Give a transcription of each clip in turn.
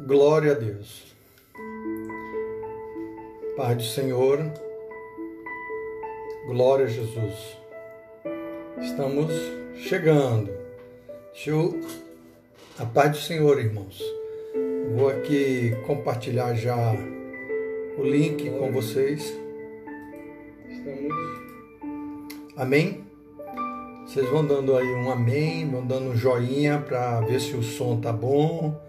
Glória a Deus. Paz do Senhor. Glória a Jesus. Estamos chegando. A paz do Senhor, irmãos. Vou aqui compartilhar já o link com vocês. Amém? Vocês vão dando aí um amém, vão dando um joinha para ver se o som tá bom,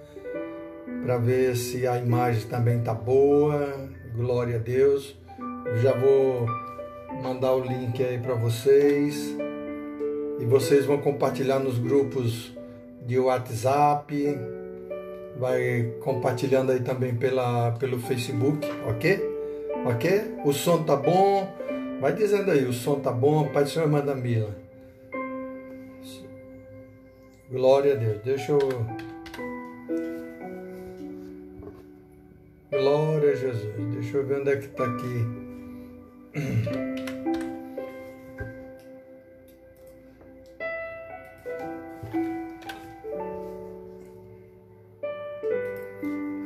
para ver se a imagem também tá boa. Glória a Deus. Já vou mandar o link aí para vocês. E vocês vão compartilhar nos grupos de WhatsApp. Vai compartilhando aí também pelo Facebook, ok? Ok? O som tá bom? Vai dizendo aí, o som tá bom? Pai do Senhor, manda Mila. Glória a Deus. Deixa eu... Glória a Jesus. Deixa eu ver onde é que tá aqui.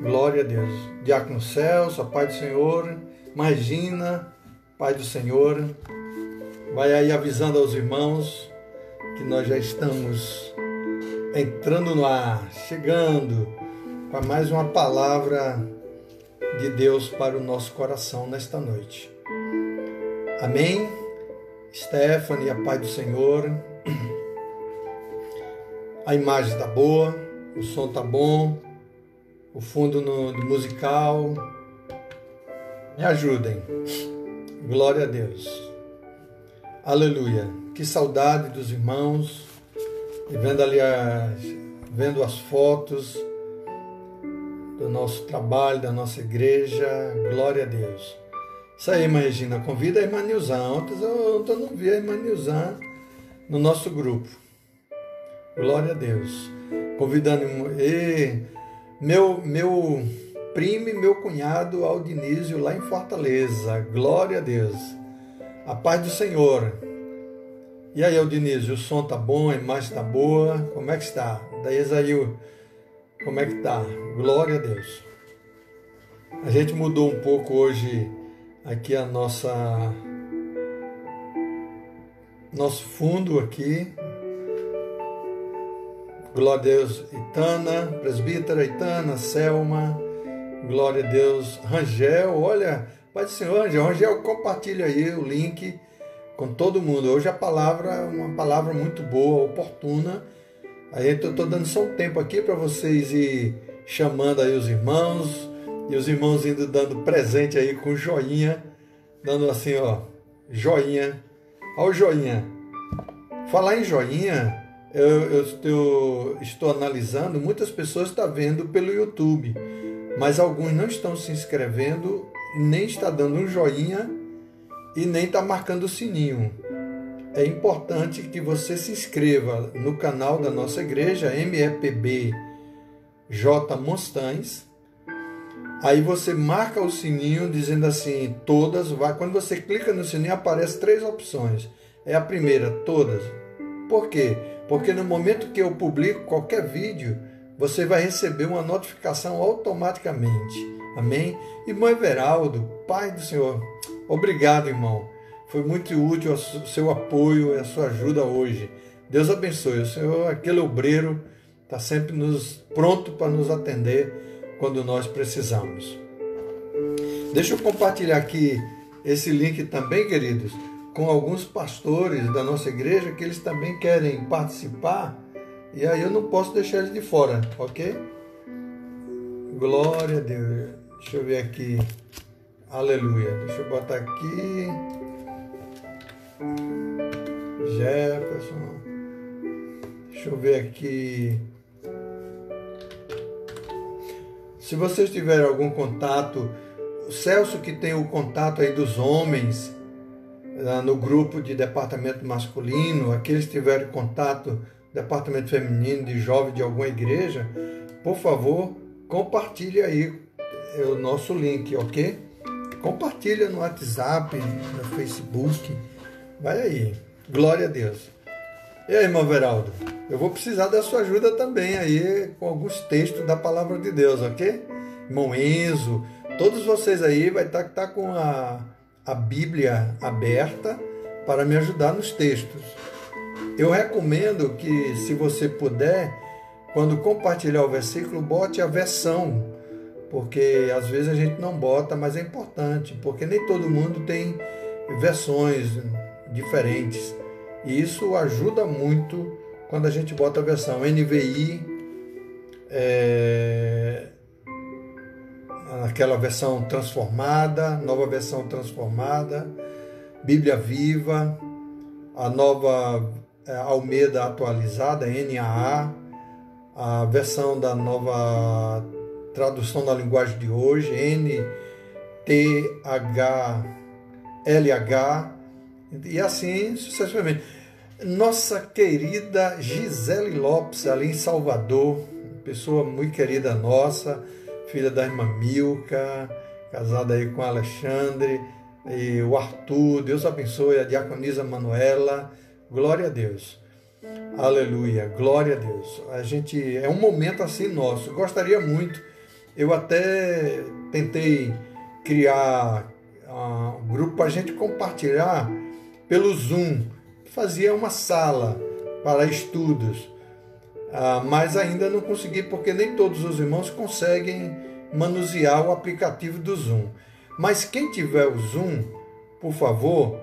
Glória a Deus. Diácono Celso, a paz do Senhor. Imagina, Pai do Senhor. Vai aí avisando aos irmãos que nós já estamos entrando no ar, chegando para mais uma palavra de Deus para o nosso coração nesta noite. Amém? Stephanie, a paz do Senhor. A imagem está boa, o som está bom, o fundo do musical. Me ajudem. Glória a Deus. Aleluia. Que saudade dos irmãos. E vendo ali vendo as fotos do nosso trabalho, da nossa igreja. Glória a Deus. Isso aí, irmã Regina. Convida a irmã Nilzan. Ontem eu não vi a irmã Nilzan no nosso grupo. Glória a Deus. Convidando meu primo e meu cunhado Aldinísio lá em Fortaleza. Glória a Deus. A paz do Senhor. E aí, Aldinísio, o som tá bom, a imagem tá boa? Como é que está? Daí, Esail, como é que tá? Glória a Deus. A gente mudou um pouco hoje aqui nosso fundo aqui. Glória a Deus, Itana, presbítera Itana, Selma, glória a Deus, Rangel, olha, Pai do Senhor, Rangel, compartilha aí o link com todo mundo. Hoje a palavra, uma palavra muito boa, oportuna. Aí eu estou dando só um tempo aqui para vocês ir chamando aí os irmãos, e os irmãos indo dando presente aí com joinha, dando assim, ó, joinha, ó o joinha. Falar em joinha, eu estou analisando, muitas pessoas estão vendo pelo YouTube, mas alguns não estão se inscrevendo, nem está dando um joinha e nem está marcando o sininho. É importante que você se inscreva no canal da nossa igreja, MEPB J Monstães. Aí você marca o sininho dizendo assim, todas, quando você clica no sininho aparece 3 opções. É a primeira, todas. Por quê? Porque no momento que eu publico qualquer vídeo, você vai receber uma notificação automaticamente. Amém? Irmão Everaldo, Pai do Senhor, obrigado, irmão. Foi muito útil o seu apoio e a sua ajuda hoje. Deus abençoe. O Senhor, aquele obreiro, está sempre pronto para nos atender quando nós precisamos. Deixa eu compartilhar aqui esse link também, queridos, com alguns pastores da nossa igreja que eles também querem participar, e aí eu não posso deixar eles de fora, ok? Glória a Deus. Deixa eu ver aqui. Aleluia. Deixa eu botar aqui. Jefferson. Deixa eu ver aqui. Se vocês tiverem algum contato, o Celso que tem o contato aí dos homens, no grupo de departamento masculino, aqueles que tiverem contato, departamento feminino, de jovem de alguma igreja, por favor, compartilhe aí o nosso link, ok? Compartilha no WhatsApp, no Facebook, vai aí, glória a Deus. E aí, irmão Veraldo? Eu vou precisar da sua ajuda também aí com alguns textos da palavra de Deus, ok? Irmão Enzo, todos vocês aí vai estar com a Bíblia aberta para me ajudar nos textos. Eu recomendo que, se você puder, quando compartilhar o versículo, bote a versão, porque às vezes a gente não bota, mas é importante, porque nem todo mundo tem versões diferentes. E isso ajuda muito quando a gente bota a versão NVI, aquela versão transformada, nova versão transformada, Bíblia Viva, a nova Almeida atualizada, NAA, a versão da nova tradução da linguagem de hoje, NTHLH, e assim sucessivamente. Nossa querida Gisele Lopes, ali em Salvador, pessoa muito querida nossa, filha da irmã Milka, casada aí com o Alexandre, e o Arthur, Deus abençoe, a diaconisa Manuela, glória a Deus. Aleluia, glória a Deus. A gente, é um momento assim nosso. Gostaria muito, eu até tentei criar um grupo para a gente compartilhar pelo Zoom. Fazia uma sala para estudos, mas ainda não consegui, porque nem todos os irmãos conseguem manusear o aplicativo do Zoom. Mas quem tiver o Zoom, por favor,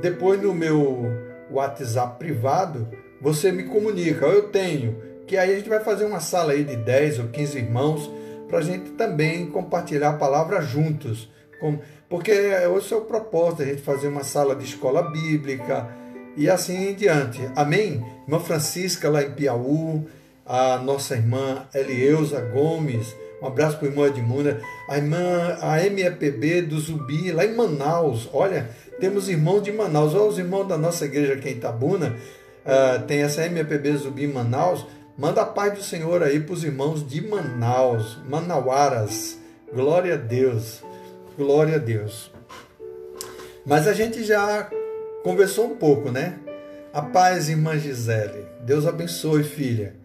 depois no meu WhatsApp privado, você me comunica. Eu tenho, que aí a gente vai fazer uma sala aí de 10 ou 15 irmãos, para a gente também compartilhar a palavra juntos. Porque esse é o propósito, a gente fazer uma sala de escola bíblica e assim em diante. Amém? Irmã Francisca lá em Piauí, a nossa irmã Elieusa Gomes, um abraço para o irmão Edmundo, a MEPB do Zumbi, lá em Manaus. Olha, temos irmãos de Manaus. Olha, os irmãos da nossa igreja aqui em Itabuna, tem essa MEPB Zumbi em Manaus. Manda a paz do Senhor aí para os irmãos de Manaus, Manauaras. Glória a Deus. Glória a Deus. Mas a gente já conversou um pouco, né? A paz, irmã Gisele. Deus abençoe, filha.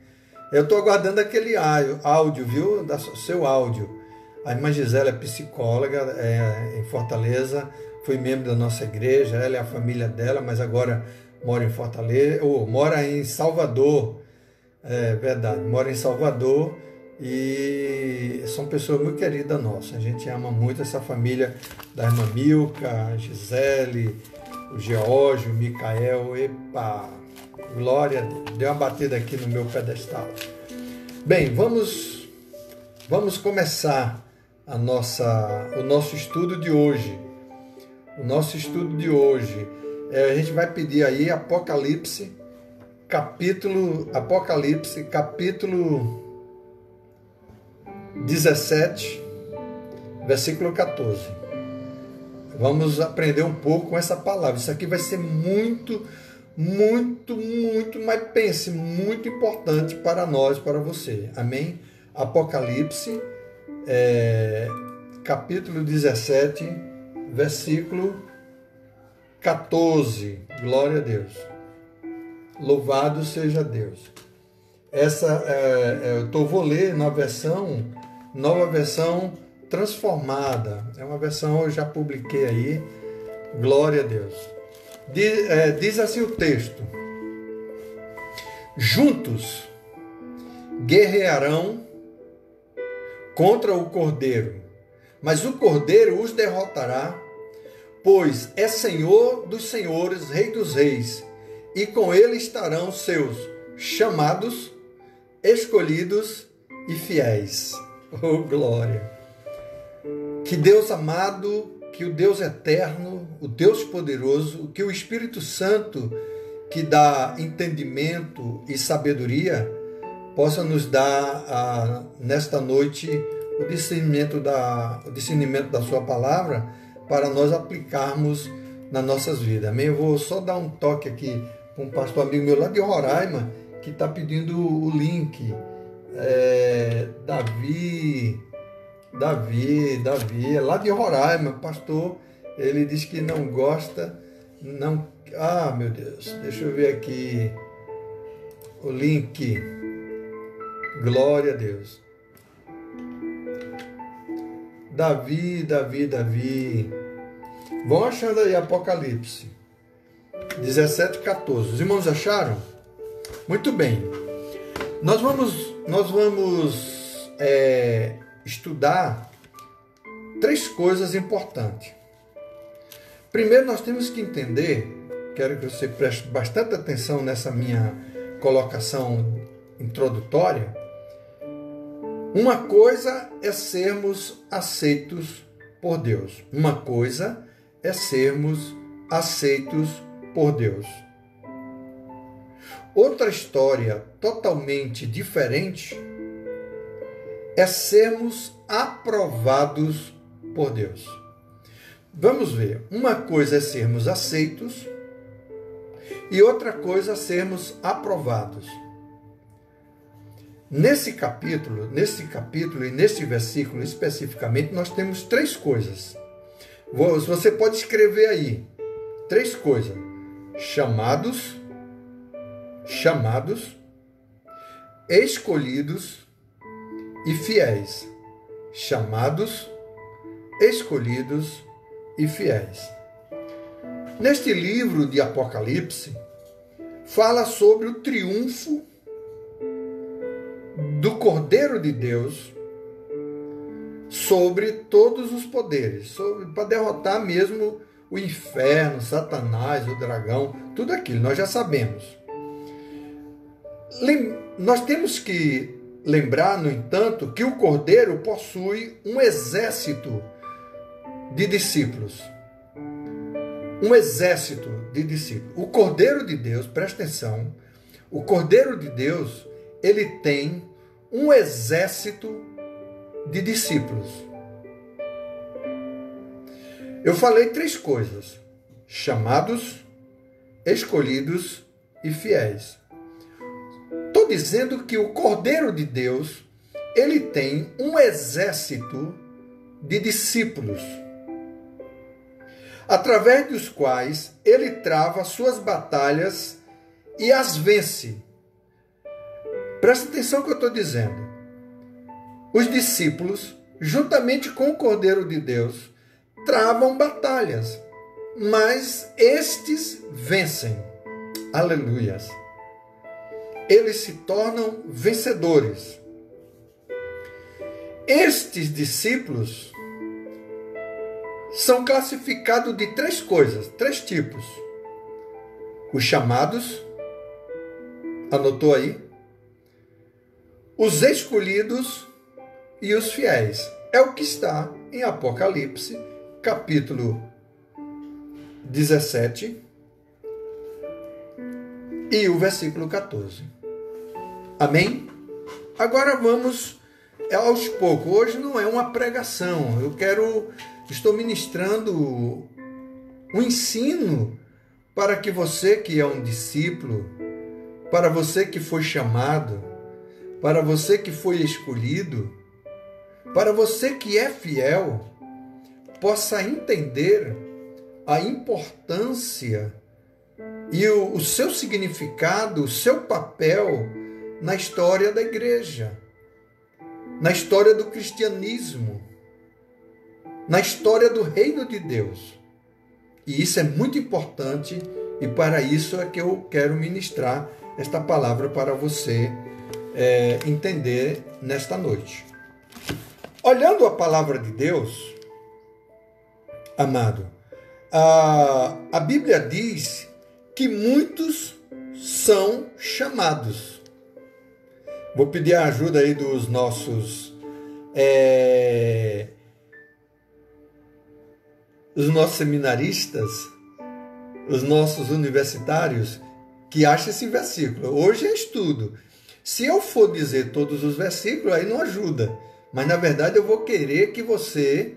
Eu estou aguardando aquele áudio, viu? Seu áudio. A irmã Gisele é psicóloga em Fortaleza. Foi membro da nossa igreja. Ela e a família dela, mas agora mora em Fortaleza. Mora em Salvador. É verdade. Mora em Salvador. E são pessoas muito queridas nossas. A gente ama muito essa família da irmã Milka, a Gisele, o Geórgio, o Micael. Epa, glória a Deus. Deu uma batida aqui no meu pedestal. Bem, vamos começar o nosso estudo de hoje. O nosso estudo de hoje, a gente vai pedir aí Apocalipse, capítulo 17, versículo 14. Vamos aprender um pouco com essa palavra. Isso aqui vai ser muito, mas pense, muito importante para nós, para você. Amém? Apocalipse, capítulo 17, versículo 14. Glória a Deus. Louvado seja Deus. Vou ler na nova versão transformada. É uma versão eu já publiquei aí. Glória a Deus. Diz assim o texto: juntos guerrearão contra o Cordeiro, mas o Cordeiro os derrotará, pois é Senhor dos senhores, Rei dos reis, e com ele estarão seus chamados, escolhidos e fiéis. Oh, glória! Que Deus amado, que o Deus eterno, o Deus poderoso, que o Espírito Santo, que dá entendimento e sabedoria, possa nos dar nesta noite o discernimento da sua palavra para nós aplicarmos nas nossas vidas. Amém? Eu vou só dar um toque aqui com um pastor amigo meu lá de Roraima, que está pedindo o link. Davi, é lá de Roraima, pastor. Ele diz que não gosta, Meu Deus, deixa eu ver aqui o link. Glória a Deus. Davi. Vão achando aí Apocalipse 17:14. Os irmãos acharam? Muito bem. Nós vamos estudar 3 coisas importantes. Primeiro, nós temos que entender, quero que você preste bastante atenção nessa minha colocação introdutória. Uma coisa é sermos aceitos por Deus. Uma coisa é sermos aceitos por Deus. Outra história totalmente diferente é sermos aprovados por Deus. Vamos ver. Uma coisa é sermos aceitos e outra coisa é sermos aprovados. Nesse capítulo e nesse versículo especificamente, nós temos 3 coisas. Você pode escrever aí. 3 coisas. Chamados, escolhidos e fiéis. Chamados, escolhidos e fiéis. Neste livro de Apocalipse, fala sobre o triunfo do Cordeiro de Deus sobre todos os poderes, para derrotar mesmo o inferno, Satanás, o dragão, tudo aquilo, nós já sabemos. Nós temos que lembrar, no entanto, que o Cordeiro possui um exército de discípulos. Um exército de discípulos. O Cordeiro de Deus, presta atenção, o Cordeiro de Deus, ele tem um exército de discípulos. Eu falei 3 coisas: chamados, escolhidos e fiéis. Estou dizendo que o Cordeiro de Deus, ele tem um exército de discípulos, através dos quais ele trava suas batalhas e as vence. Presta atenção no que eu estou dizendo. Os discípulos, juntamente com o Cordeiro de Deus, travam batalhas, mas estes vencem. Aleluias. Eles se tornam vencedores. Estes discípulos são classificados de 3 coisas, 3 tipos. Os chamados, anotou aí? Os escolhidos e os fiéis. É o que está em Apocalipse, capítulo 17 e o versículo 14. Amém? Agora vamos aos poucos. Hoje não é uma pregação. Estou ministrando um ensino para que você que é um discípulo, para você que foi chamado, para você que foi escolhido, para você que é fiel, possa entender a importância e o seu significado, o seu papel na história da igreja, na história do cristianismo, na história do reino de Deus. E isso é muito importante, e para isso é que eu quero ministrar esta palavra para você entender nesta noite. Olhando a palavra de Deus, amado, a Bíblia diz que muitos são chamados. Vou pedir a ajuda aí dos nossos seminaristas, os nossos universitários, que acham esse versículo. Hoje é estudo. Se eu for dizer todos os versículos, aí não ajuda. Mas, na verdade, eu vou querer que você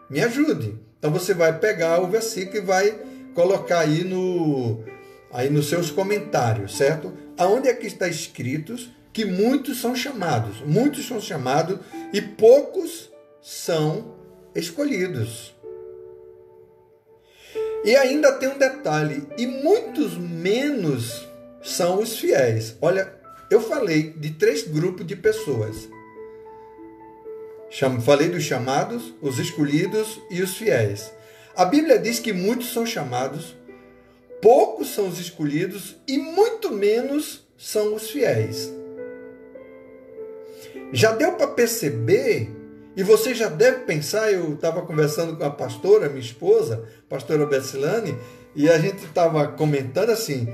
me ajude. Então, você vai pegar o versículo e vai colocar aí nos seus comentários, certo? Aonde é que está escrito que muitos são chamados? Muitos são chamados e poucos são escolhidos. E ainda tem um detalhe, e muitos menos são os fiéis. Olha, eu falei de 3 grupos de pessoas. Falei dos chamados, os escolhidos e os fiéis. A Bíblia diz que muitos são chamados, poucos são os escolhidos e muito menos são os fiéis. Já deu para perceber, e você já deve pensar, eu estava conversando com a pastora, minha esposa, pastora Bessilane, e a gente estava comentando assim,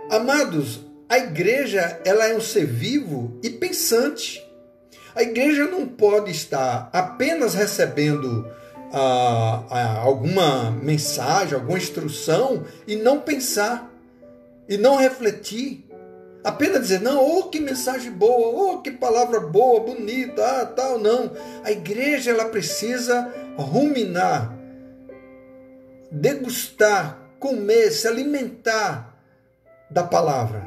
amados, a igreja ela é um ser vivo e pensante. A igreja não pode estar apenas recebendo alguma mensagem, alguma instrução e não pensar, e não refletir. Apenas dizer, não, oh, que mensagem boa, oh, que palavra boa, bonita, tal, não. A igreja ela precisa ruminar, degustar, comer, se alimentar da palavra.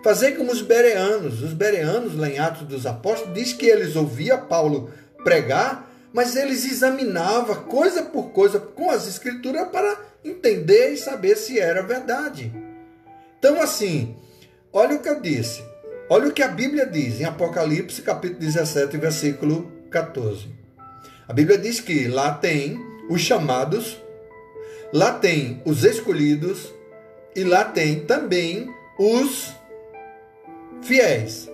Fazer como os bereanos lá em Atos dos Apóstolos, diz que eles ouviam Paulo pregar, mas eles examinavam coisa por coisa com as escrituras para entender e saber se era verdade. Então assim, olha o que eu disse, olha o que a Bíblia diz em Apocalipse capítulo 17, versículo 14. A Bíblia diz que lá tem os chamados, lá tem os escolhidos e lá tem também os fiéis.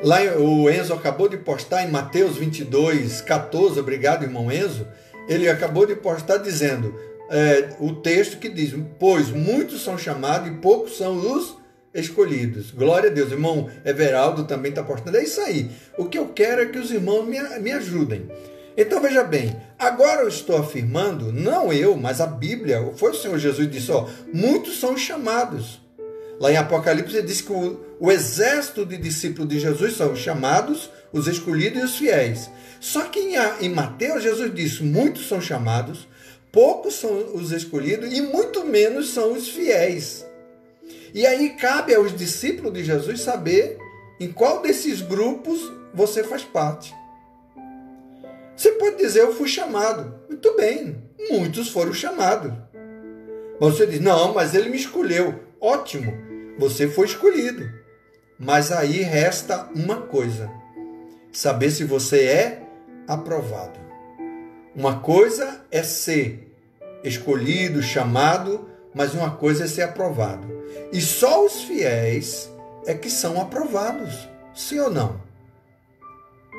Lá o Enzo acabou de postar em Mateus 22, 14, obrigado irmão Enzo, ele acabou de postar dizendo, o texto que diz, pois muitos são chamados e poucos são os escolhidos. Glória a Deus. Irmão Everaldo também está postando. É isso aí. O que eu quero é que os irmãos me ajudem. Então veja bem, agora eu estou afirmando, não eu, mas a Bíblia, foi o Senhor Jesus que disse, muitos são chamados. Lá em Apocalipse ele diz que o exército de discípulos de Jesus são os chamados, os escolhidos e os fiéis. Só que em Mateus Jesus disse, muitos são chamados, poucos são os escolhidos e muito menos são os fiéis. E aí cabe aos discípulos de Jesus saber em qual desses grupos você faz parte. Você pode dizer, eu fui chamado. Muito bem, muitos foram chamados. Você diz, não, mas ele me escolheu. Ótimo, você foi escolhido. Mas aí resta uma coisa, saber se você é aprovado. Uma coisa é ser escolhido, chamado, mas uma coisa é ser aprovado. E só os fiéis é que são aprovados, sim ou não?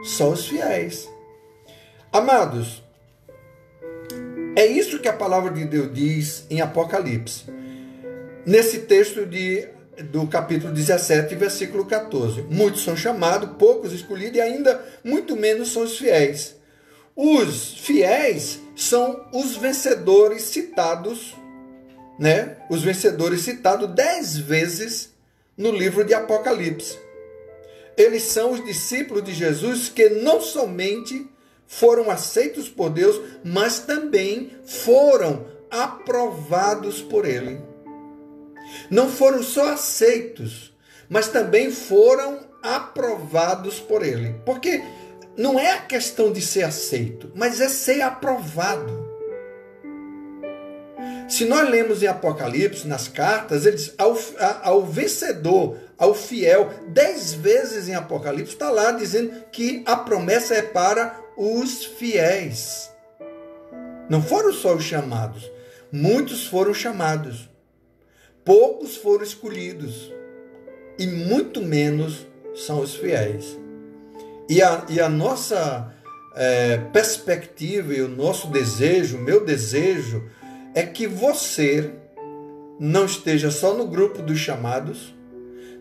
Só os fiéis. Amados, é isso que a palavra de Deus diz em Apocalipse. Nesse texto do capítulo 17, versículo 14. Muitos são chamados, poucos escolhidos e ainda muito menos são os fiéis. Os fiéis são os vencedores citados, né? Os vencedores citados 10 vezes no livro de Apocalipse. Eles são os discípulos de Jesus que não somente foram aceitos por Deus, mas também foram aprovados por Ele. Não foram só aceitos, mas também foram aprovados por Ele. Porque não é a questão de ser aceito, mas é ser aprovado. Se nós lemos em Apocalipse, nas cartas, ele diz ao vencedor, ao fiel, 10 vezes em Apocalipse, está lá dizendo que a promessa é para os fiéis. Não foram só os chamados, muitos foram chamados, poucos foram escolhidos e muito menos são os fiéis. E a nossa perspectiva e o nosso desejo, o meu desejo, é que você não esteja só no grupo dos chamados,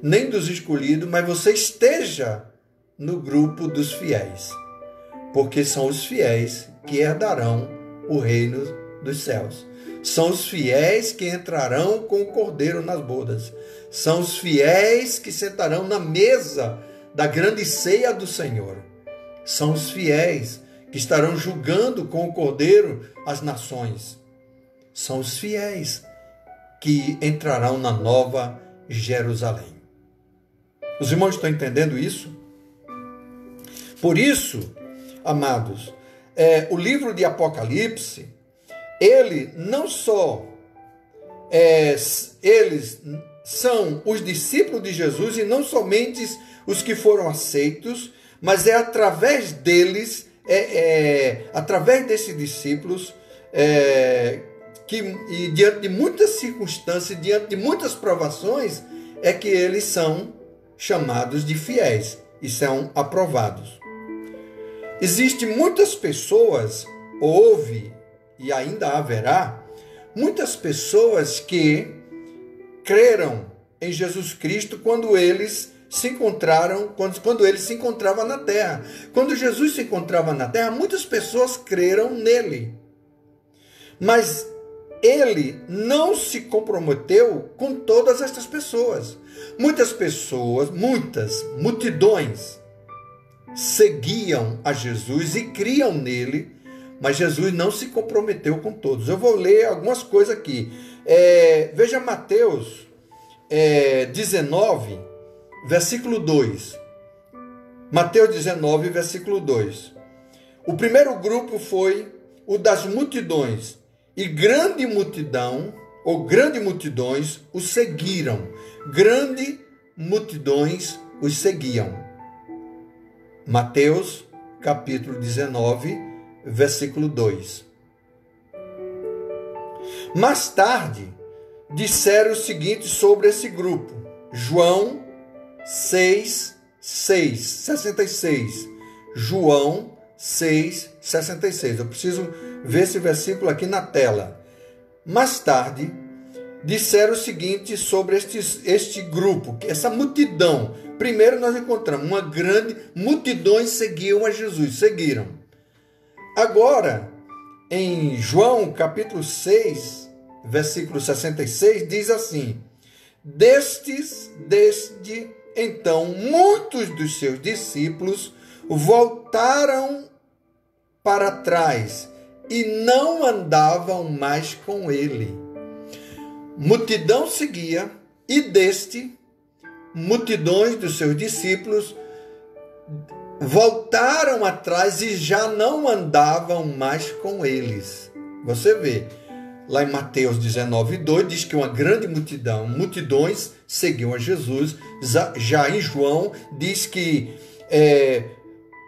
nem dos escolhidos, mas você esteja no grupo dos fiéis. Porque são os fiéis que herdarão o reino dos céus. São os fiéis que entrarão com o Cordeiro nas bodas. São os fiéis que sentarão na mesa da grande ceia do Senhor. São os fiéis que estarão julgando com o Cordeiro as nações. São os fiéis que entrarão na nova Jerusalém. Os irmãos estão entendendo isso? Por isso, amados, o livro de Apocalipse Ele não só eles são os discípulos de Jesus e não somente os que foram aceitos, mas é através deles, através desses discípulos, e diante de muitas circunstâncias, diante de muitas provações, é que eles são chamados de fiéis e são aprovados. Existem muitas pessoas, houve e ainda haverá, muitas pessoas que creram em Jesus Cristo quando eles se encontraram, quando ele se encontrava na terra. Quando Jesus se encontrava na terra, muitas pessoas creram nele. Mas ele não se comprometeu com todas estas pessoas. Muitas multidões seguiam a Jesus e criam nele, mas Jesus não se comprometeu com todos. Eu vou ler algumas coisas aqui. Veja Mateus 19, versículo 2. Mateus 19, versículo 2. O primeiro grupo foi o das multidões, e grande multidão, ou grandes multidões, os seguiram. Grandes multidões os seguiam. Mateus, capítulo 19, versículo 2. Mais tarde, disseram o seguinte sobre esse grupo. João 66. João 6,66. Eu preciso ver esse versículo aqui na tela. Mais tarde, disseram o seguinte sobre este grupo, essa multidão. Primeiro nós encontramos uma grande multidão seguiam a Jesus, seguiram. Agora, em João capítulo 6, versículo 66, diz assim: Desde então, muitos dos seus discípulos voltaram para trás e não andavam mais com ele. Multidão seguia, e multidões dos seus discípulos voltaram atrás e já não andavam mais com eles. Você vê, lá em Mateus 19, 2, diz que uma grande multidões seguiam a Jesus. Já em João, diz que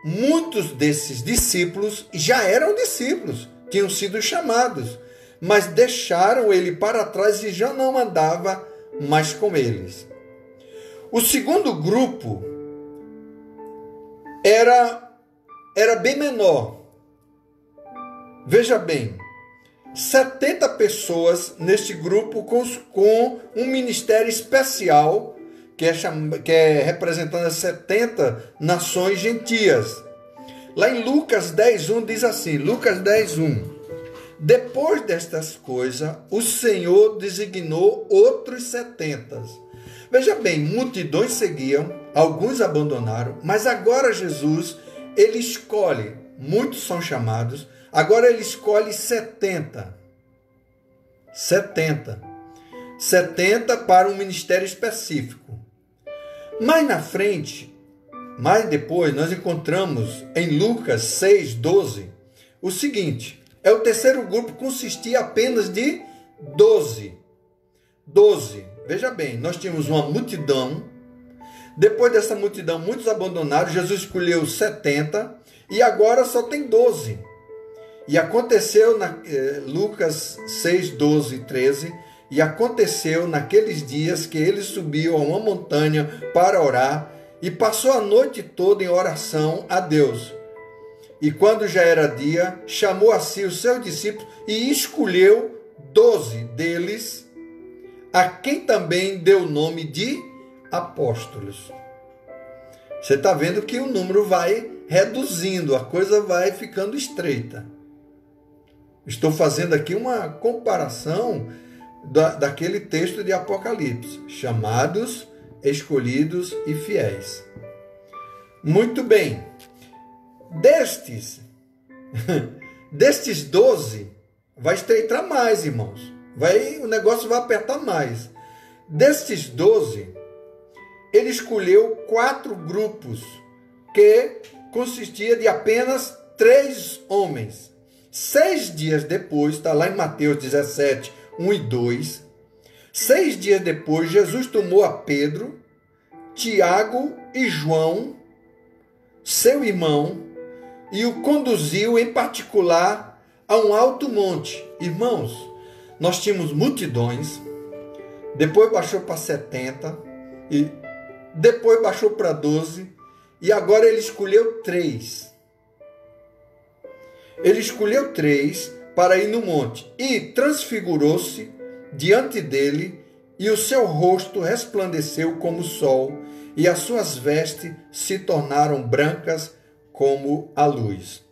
muitos desses discípulos já eram discípulos, tinham sido chamados, mas deixaram ele para trás e já não andava mais com eles. O segundo grupo era bem menor. Veja bem, 70 pessoas neste grupo com um ministério especial, que é representando as 70 nações gentias. Lá em Lucas 10:1 diz assim, Lucas 10:1: Depois destas coisas, o Senhor designou outros 70. Veja bem, multidões seguiam, alguns abandonaram, mas agora Jesus, ele escolhe, muitos são chamados, agora ele escolhe 70. 70 para um ministério específico. Mais na frente, mais depois, nós encontramos em Lucas 6:12 o seguinte: o terceiro grupo consistia apenas de 12. Veja bem, nós tínhamos uma multidão. Depois dessa multidão, muitos abandonaram. Jesus escolheu 70 e agora só tem 12. E aconteceu, Lucas 6, 12 e 13, e aconteceu naqueles dias que ele subiu a uma montanha para orar e passou a noite toda em oração a Deus. E quando já era dia, chamou a si os seus discípulos e escolheu 12 deles, a quem também deu o nome de apóstolos. Você está vendo que o número vai reduzindo, a coisa vai ficando estreita. Estou fazendo aqui uma comparação daquele texto de Apocalipse, chamados, escolhidos e fiéis. Muito bem. Destes 12, vai estreitar mais, irmãos. O negócio vai apertar mais. Destes 12, ele escolheu 4 grupos, que consistia de apenas 3 homens. 6 dias depois, está lá em Mateus 17, 1 e 2. 6 dias depois, Jesus tomou a Pedro, Tiago e João, seu irmão, e o conduziu em particular a um alto monte. Irmãos, nós tínhamos multidões, depois baixou para 70, e depois baixou para 12, e agora ele escolheu 3. Ele escolheu 3 para ir no monte, e transfigurou-se diante dele, e o seu rosto resplandeceu como o sol, e as suas vestes se tornaram brancas como a luz.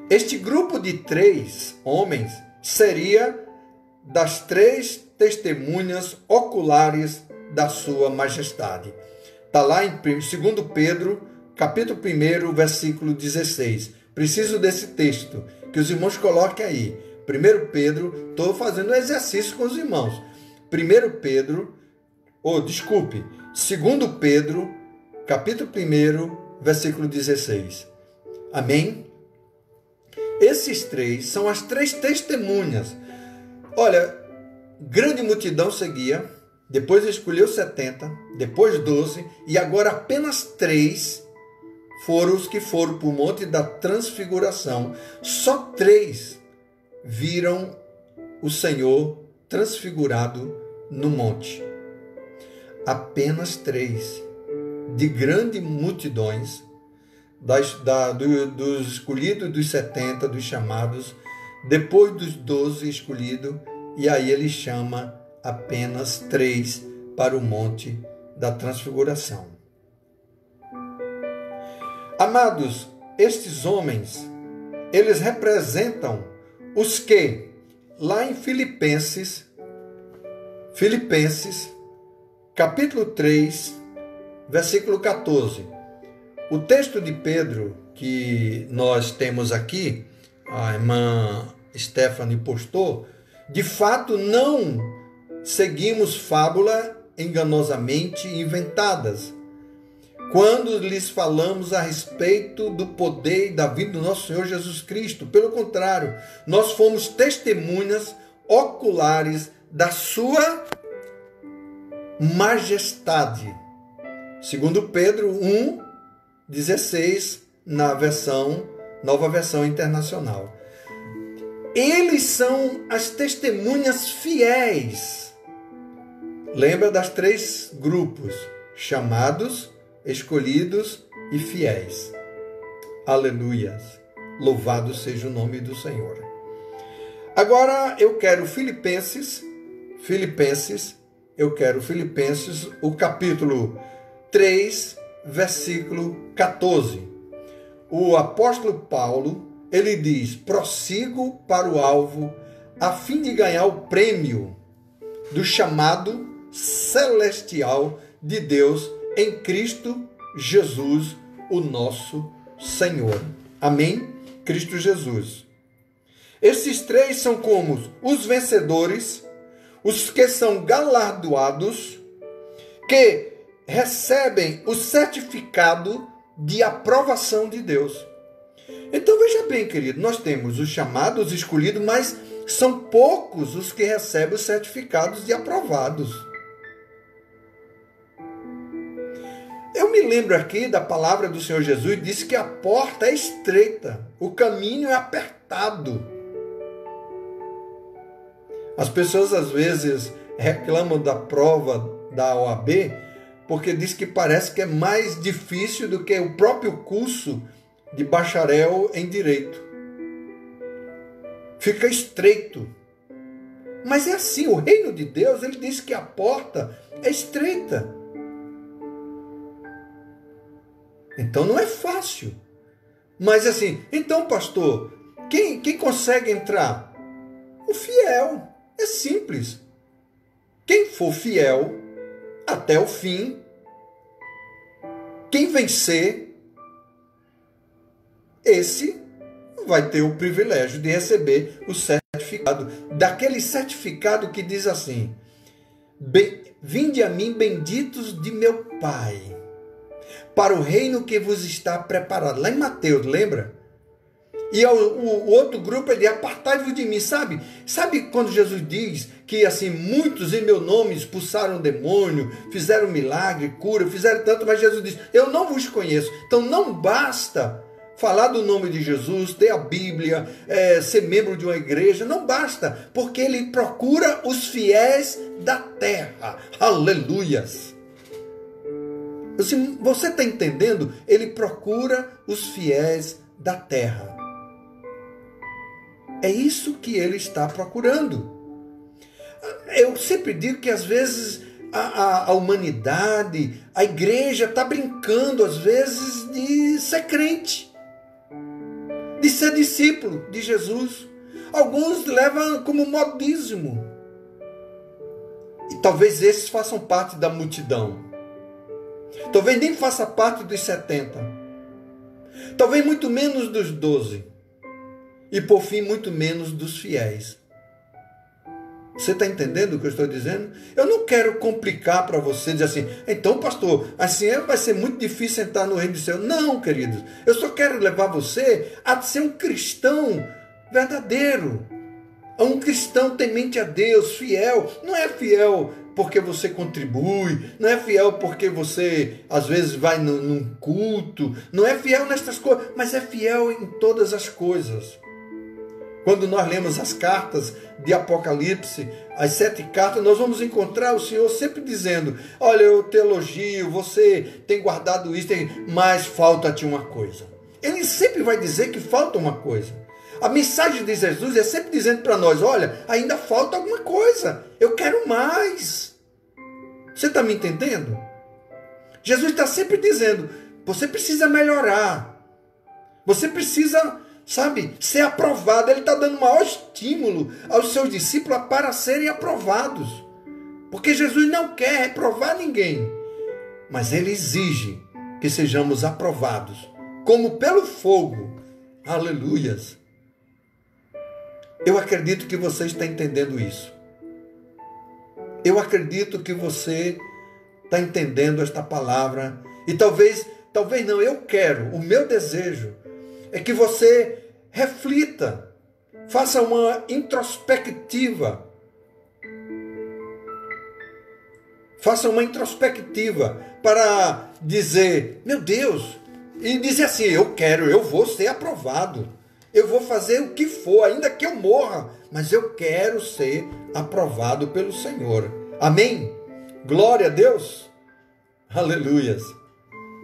Este grupo de 3 homens seria das 3 testemunhas oculares da sua majestade. Está lá em 2 Pedro, capítulo 1, versículo 16. Preciso desse texto, que os irmãos coloquem aí. 1 Pedro, estou fazendo um exercício com os irmãos. 2 Pedro, 2 Pedro, capítulo 1, versículo 16. Amém? Esses 3 são as 3 testemunhas. Olha, grande multidão seguia, depois escolheu 70, depois 12, e agora apenas 3 foram os que foram para o Monte da Transfiguração. Só 3 viram o Senhor transfigurado no monte. Apenas 3 de grandes multidões, dos escolhidos, dos 70, dos chamados, depois dos 12 escolhidos, e aí ele chama apenas 3 para o Monte da Transfiguração. Amados, estes homens, eles representam os que, lá em Filipenses, capítulo 3, versículo 14. O texto de Pedro que nós temos aqui, a irmã Stephanie postou, de fato não seguimos fábula enganosamente inventadas, quando lhes falamos a respeito do poder e da vida do nosso Senhor Jesus Cristo. Pelo contrário, nós fomos testemunhas oculares da sua majestade. Segundo Pedro 1:16, na Nova Versão Internacional. Eles são as testemunhas fiéis. Lembra das 3 grupos: chamados, escolhidos e fiéis. Aleluias. Louvado seja o nome do Senhor. Agora eu quero Filipenses, o capítulo 3, versículo 14. O apóstolo Paulo, ele diz: prossigo para o alvo, a fim de ganhar o prêmio do chamado celestial de Deus em Cristo Jesus, o nosso Senhor. Amém? Cristo Jesus. Esses 3 são como os vencedores, os que são galardoados, que recebem o certificado de aprovação de Deus. Então veja bem, querido, nós temos os chamados, os escolhidos, mas são poucos os que recebem os certificados de aprovados. Eu me lembro aqui da palavra do Senhor Jesus, disse que a porta é estreita, o caminho é apertado. As pessoas às vezes reclamam da prova da OAB, porque diz que parece que é mais difícil do que o próprio curso de bacharel em direito. Fica estreito. Mas é assim, o reino de Deus, ele diz que a porta é estreita. Então não é fácil. Mas assim, então pastor, quem consegue entrar? O fiel. É simples. Quem for fiel até o fim, quem vencer, esse vai ter o privilégio de receber o certificado. Daquele certificado que diz assim: vinde a mim, benditos de meu Pai, para o reino que vos está preparado. Lá em Mateus, lembra? E o outro grupo, ele apartai-vos de mim, sabe? Sabe quando Jesus diz que assim, muitos em meu nome expulsaram demônio, fizeram milagre, cura, fizeram tanto, mas Jesus diz, eu não vos conheço. Então não basta falar do nome de Jesus, ter a Bíblia, ser membro de uma igreja, não basta, porque ele procura os fiéis da terra. Aleluias! Você está entendendo? Ele procura os fiéis da terra. É isso que ele está procurando. Eu sempre digo que às vezes a humanidade, a igreja está brincando às vezes de ser crente, de ser discípulo de Jesus. Alguns levam como modismo. E talvez esses façam parte da multidão. Talvez nem faça parte dos 70. Talvez muito menos dos 12. E por fim, muito menos dos fiéis. Você está entendendo o que eu estou dizendo? Eu não quero complicar para você, dizer assim, então pastor, assim vai ser muito difícil entrar no reino do céu. Não, queridos, eu só quero levar você a ser um cristão verdadeiro. Um cristão temente a Deus, fiel. Não é fiel porque você contribui, não é fiel porque você às vezes vai num culto, não é fiel nestas coisas, mas é fiel em todas as coisas. Quando nós lemos as cartas de Apocalipse, as 7 cartas, nós vamos encontrar o Senhor sempre dizendo, olha, eu te elogio, você tem guardado isso, mas falta-te uma coisa. Ele sempre vai dizer que falta uma coisa. A mensagem de Jesus é sempre dizendo para nós, olha, ainda falta alguma coisa, eu quero mais. Você está me entendendo? Jesus está sempre dizendo, você precisa melhorar, você precisa, sabe, ser aprovado. Ele está dando maior estímulo aos seus discípulos para serem aprovados. Porque Jesus não quer reprovar ninguém, mas ele exige que sejamos aprovados, como pelo fogo. Aleluias! Eu acredito que você está entendendo isso. Eu acredito que você está entendendo esta palavra. E talvez não, eu quero, o meu desejo é que você reflita, faça uma introspectiva. Faça uma introspectiva para dizer, meu Deus, e dizer assim, eu vou ser aprovado. Eu vou fazer o que for, ainda que eu morra, mas eu quero ser aprovado pelo Senhor. Amém? Glória a Deus. Aleluias.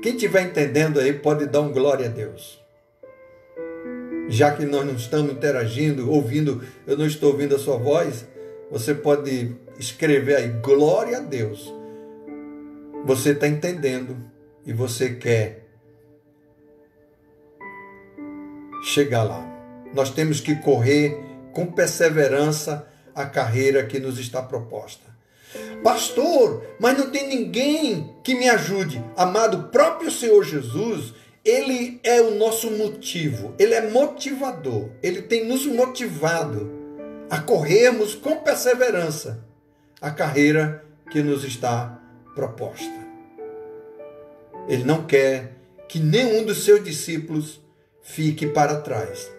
Quem estiver entendendo aí pode dar um glória a Deus. Já que nós não estamos interagindo, ouvindo, eu não estou ouvindo a sua voz, você pode escrever aí, glória a Deus. Você está entendendo e você quer chegar lá. Nós temos que correr com perseverança a carreira que nos está proposta. Pastor, mas não tem ninguém que me ajude. Amado, o próprio Senhor Jesus, ele é o nosso motivo, ele é motivador, ele tem nos motivado a corrermos com perseverança a carreira que nos está proposta. Ele não quer que nenhum dos seus discípulos fique para trás.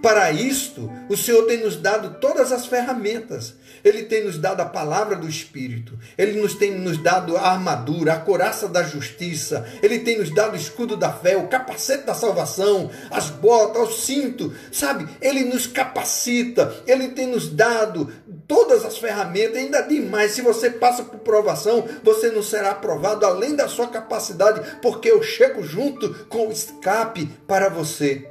Para isto, o Senhor tem nos dado todas as ferramentas. Ele tem nos dado a palavra do Espírito. Ele tem nos dado a armadura, a couraça da justiça. Ele tem nos dado o escudo da fé, o capacete da salvação, as botas, o cinto. Sabe? Ele nos capacita. Ele tem nos dado todas as ferramentas. Ainda demais, se você passa por provação, você não será aprovado além da sua capacidade, porque eu chego junto com o escape para você.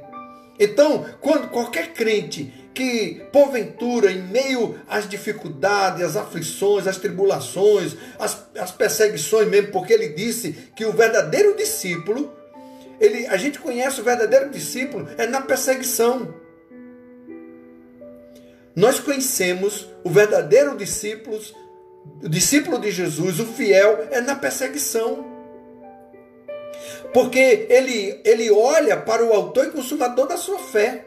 Então, quando qualquer crente que, porventura, em meio às dificuldades, às aflições, às tribulações, às perseguições mesmo, porque ele disse que o verdadeiro discípulo, a gente conhece o verdadeiro discípulo é na perseguição. Nós conhecemos o verdadeiro discípulo, o discípulo de Jesus, o fiel, é na perseguição. Porque ele olha para o autor e consumador da sua fé.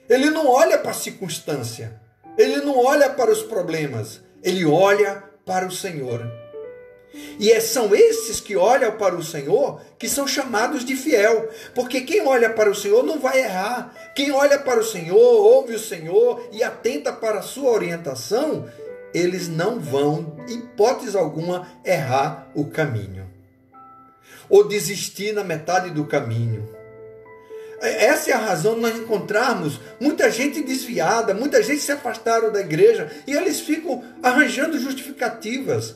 Ele não olha para a circunstância. Ele não olha para os problemas. Ele olha para o Senhor. E são esses que olham para o Senhor que são chamados de fiel. Porque quem olha para o Senhor não vai errar. Quem olha para o Senhor, ouve o Senhor e atenta para a sua orientação, eles não vão, em hipótese alguma, errar o caminho. Ou desistir na metade do caminho. Essa é a razão de nós encontrarmos muita gente desviada, muita gente se afastaram da igreja e eles ficam arranjando justificativas.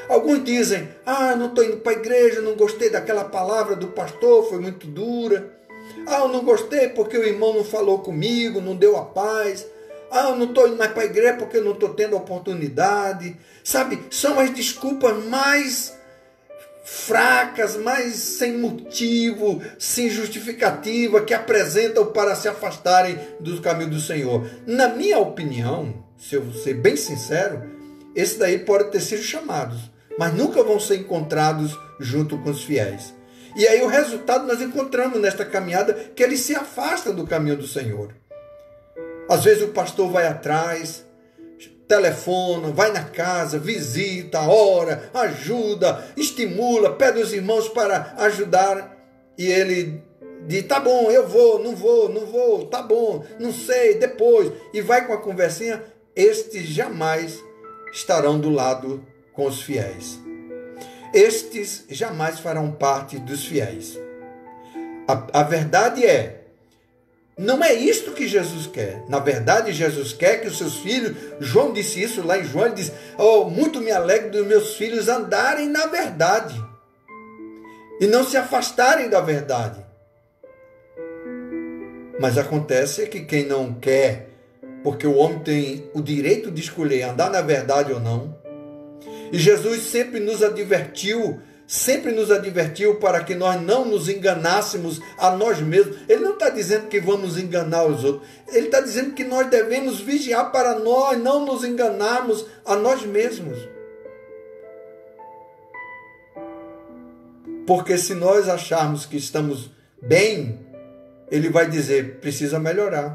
Alguns dizem, não estou indo para a igreja, não gostei daquela palavra do pastor, foi muito dura. Eu não gostei porque o irmão não falou comigo, não deu a paz. Eu não estou indo mais para a igreja porque eu não estou tendo oportunidade. Sabe, são as desculpas mais fracas, mais sem motivo, sem justificativa, que apresentam para se afastarem do caminho do Senhor. Na minha opinião, se eu ser bem sincero, esse daí pode ter sido chamados, mas nunca vão ser encontrados junto com os fiéis. E aí o resultado nós encontramos nesta caminhada, que eles se afastam do caminho do Senhor. Às vezes o pastor vai atrás, telefona, vai na casa, visita, ora, ajuda, estimula, pede os irmãos para ajudar. E ele diz, tá bom, eu vou, não vou, tá bom, não sei, depois. E vai com a conversinha. Estes jamais estarão do lado com os fiéis. Estes jamais farão parte dos fiéis. A verdade não é isto que Jesus quer. Na verdade, Jesus quer que os seus filhos, João disse isso lá em João, ele diz, muito me alegro dos meus filhos andarem na verdade e não se afastarem da verdade. Mas acontece que quem não quer, porque o homem tem o direito de escolher andar na verdade ou não, e Jesus sempre nos advertiu para que nós não nos enganássemos a nós mesmos. Ele não está dizendo que vamos enganar os outros. Ele está dizendo que nós devemos vigiar para nós não nos enganarmos a nós mesmos. Porque se nós acharmos que estamos bem, ele vai dizer, precisa melhorar.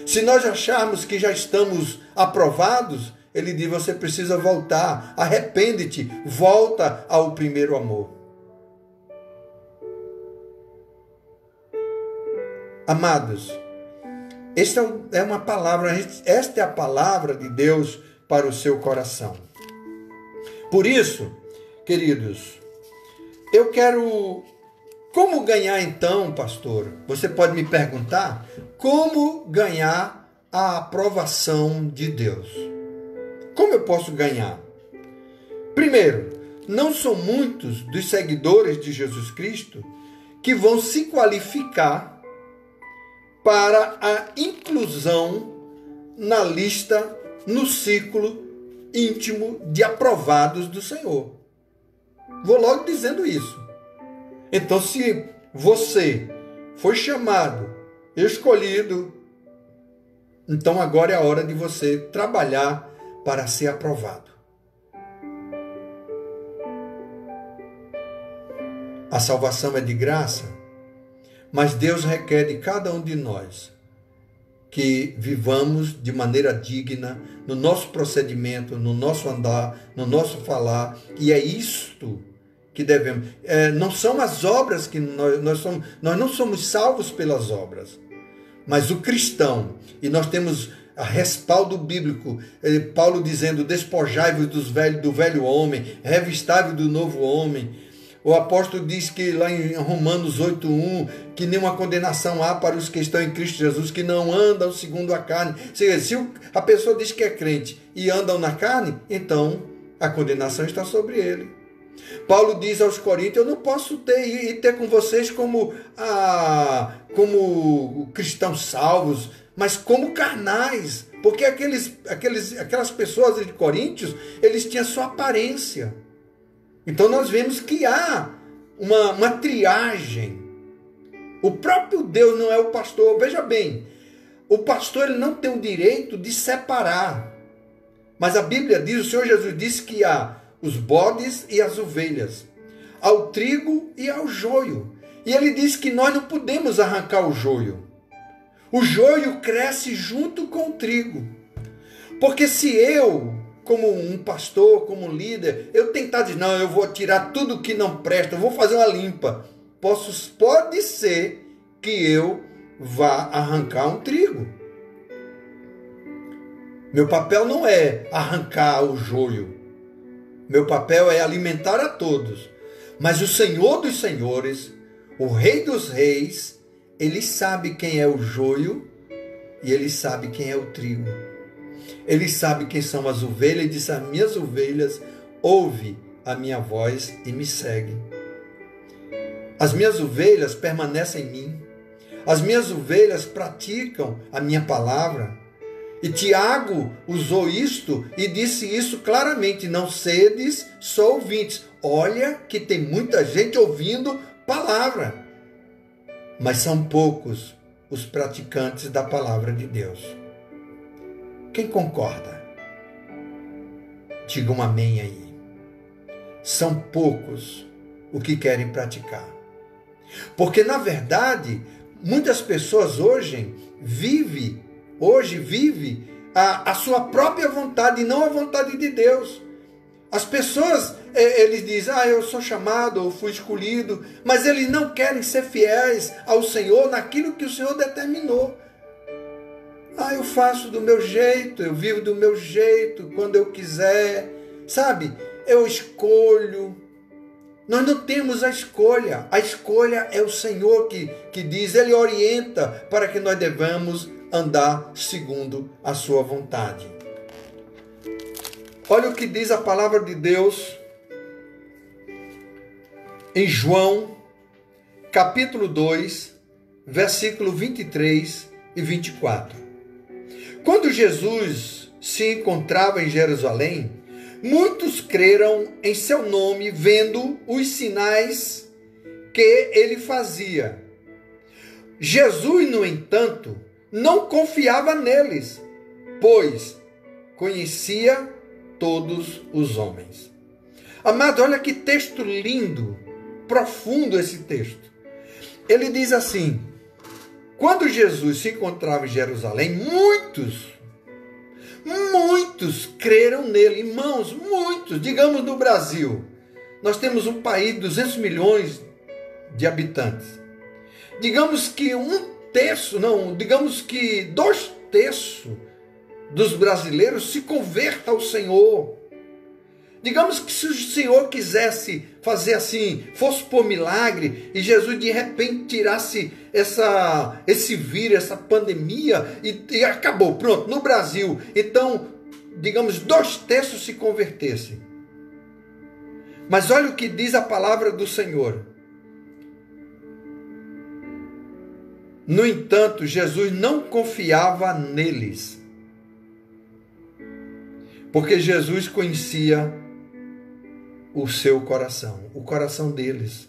Se nós acharmos que já estamos aprovados, ele diz, você precisa voltar, arrepende-te, volta ao primeiro amor. Amados, esta é uma palavra, esta é a palavra de Deus para o seu coração. Por isso, queridos, eu quero... Como ganhar então, pastor? Você pode me perguntar, como ganhar a aprovação de Deus? Como eu posso ganhar? Primeiro, não são muitos dos seguidores de Jesus Cristo que vão se qualificar para a inclusão na lista, no círculo íntimo de aprovados do Senhor. Vou logo dizendo isso. Então, se você foi chamado, escolhido, então agora é a hora de você trabalhar para ser aprovado. A salvação é de graça, mas Deus requer de cada um de nós que vivamos de maneira digna no nosso procedimento, no nosso andar, no nosso falar, e é isto que devemos. Não são as obras que nós somos, nós não somos salvos pelas obras, mas o cristão, e nós temos a respaldo bíblico, Paulo dizendo, despojai-vos do velho homem, revistai-vos do novo homem. O apóstolo diz que lá em Romanos 8:1, que nenhuma condenação há para os que estão em Cristo Jesus, que não andam segundo a carne. Ou seja, se a pessoa diz que é crente e andam na carne, então a condenação está sobre ele. Paulo diz aos Coríntios, eu não posso ter com vocês como cristãos salvos, mas como carnais, porque aquelas pessoas de Coríntios, eles tinham sua aparência. Então nós vemos que há uma triagem. O próprio Deus não é o pastor. Veja bem, o pastor ele não tem o direito de separar. Mas a Bíblia diz, o Senhor Jesus disse que há os bodes e as ovelhas, ao trigo e ao joio. E ele diz que nós não podemos arrancar o joio. O joio cresce junto com o trigo. Porque se eu como um pastor, como um líder, eu tentar dizer, não, eu vou tirar tudo que não presta, eu vou fazer uma limpa. Pode ser que eu vá arrancar um trigo. Meu papel não é arrancar o joio. Meu papel é alimentar a todos. Mas o Senhor dos senhores, o Rei dos reis, ele sabe quem é o joio e ele sabe quem é o trigo. Ele sabe quem são as ovelhas e diz: as minhas ovelhas ouvem a minha voz e me seguem. As minhas ovelhas permanecem em mim. As minhas ovelhas praticam a minha palavra. E Tiago usou isto e disse isso claramente: não sedes só ouvintes. Olha que tem muita gente ouvindo palavra, mas são poucos os praticantes da palavra de Deus. Quem concorda? Diga um amém aí. São poucos os que querem praticar. Porque, na verdade, muitas pessoas hoje vivem a sua própria vontade e não a vontade de Deus. As pessoas, eles dizem, eu sou chamado, eu fui escolhido, mas eles não querem ser fiéis ao Senhor naquilo que o Senhor determinou. Eu faço do meu jeito, eu vivo do meu jeito, quando eu quiser, sabe? Eu escolho. Nós não temos a escolha é o Senhor que diz, Ele orienta para que nós devamos andar segundo a sua vontade. Olha o que diz a palavra de Deus em João, capítulo 2, versículo 23 e 24. Quando Jesus se encontrava em Jerusalém, muitos creram em seu nome, vendo os sinais que ele fazia. Jesus, no entanto, não confiava neles, pois conhecia todos os homens. Amado, olha que texto lindo, profundo esse texto. Ele diz assim: quando Jesus se encontrava em Jerusalém, muitos creram nele. Irmãos, muitos. Digamos no Brasil, nós temos um país de 200 milhões de habitantes. Digamos que digamos que 2/3 dos brasileiros se converta ao Senhor. Digamos que se o Senhor quisesse fazer assim, fosse por milagre, e Jesus de repente tirasse esse vírus, essa pandemia, e acabou, pronto, no Brasil. Então, digamos, 2/3 se convertessem. Mas olha o que diz a palavra do Senhor. No entanto, Jesus não confiava neles, porque Jesus conhecia o seu coração, o coração deles.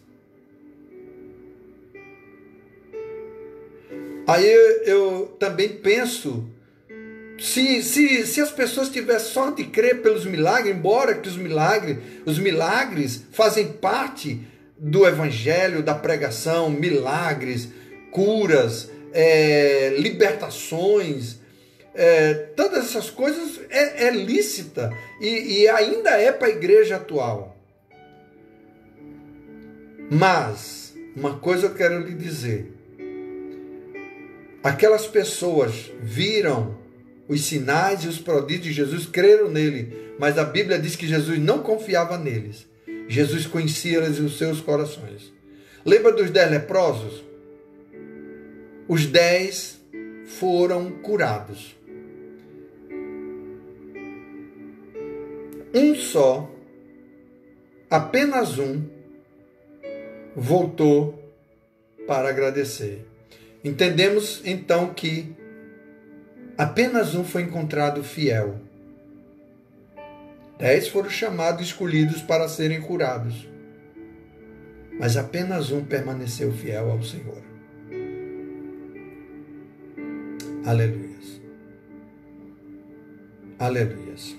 Aí eu também penso, se as pessoas tivessem só de crer pelos milagres, embora que os milagres fazem parte do evangelho, da pregação, milagres, curas, libertações, todas essas coisas é lícita e ainda é para a igreja atual. Mas uma coisa eu quero lhe dizer: aquelas pessoas viram os sinais e os prodígios de Jesus, creram nele, mas a Bíblia diz que Jesus não confiava neles. Jesus conhecia os seus corações. Lembra dos 10 leprosos? Os 10 foram curados. Um só, apenas um, voltou para agradecer. Entendemos então que apenas um foi encontrado fiel. 10 foram chamados e escolhidos para serem curados. Mas apenas um permaneceu fiel ao Senhor. Aleluias. Aleluias.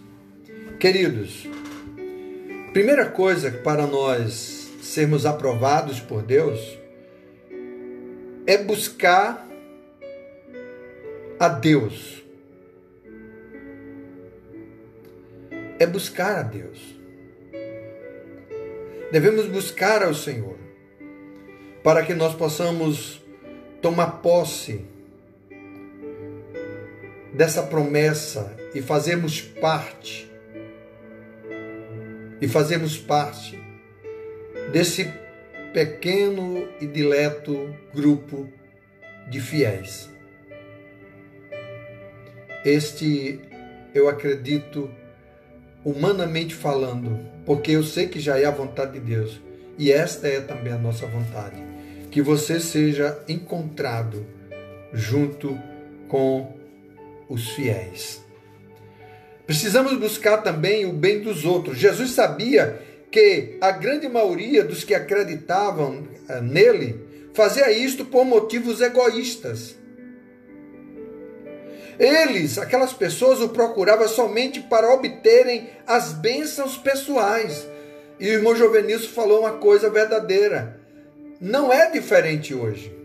Queridos, primeira coisa para nós sermos aprovados por Deus é buscar a Deus. é buscar a Deus. Devemos buscar ao Senhor, para que nós possamos tomar posse dessa promessa e fazermos parte desse pequeno e dileto grupo de fiéis. Este, eu acredito, humanamente falando, porque eu sei que já é a vontade de Deus, e esta é também a nossa vontade, que você seja encontrado junto com os fiéis. Precisamos buscar também o bem dos outros. Jesus sabia que a grande maioria dos que acreditavam nele fazia isto por motivos egoístas. Aquelas pessoas, o procuravam somente para obterem as bênçãos pessoais. E o irmão Jovenilson falou uma coisa verdadeira. Não é diferente hoje.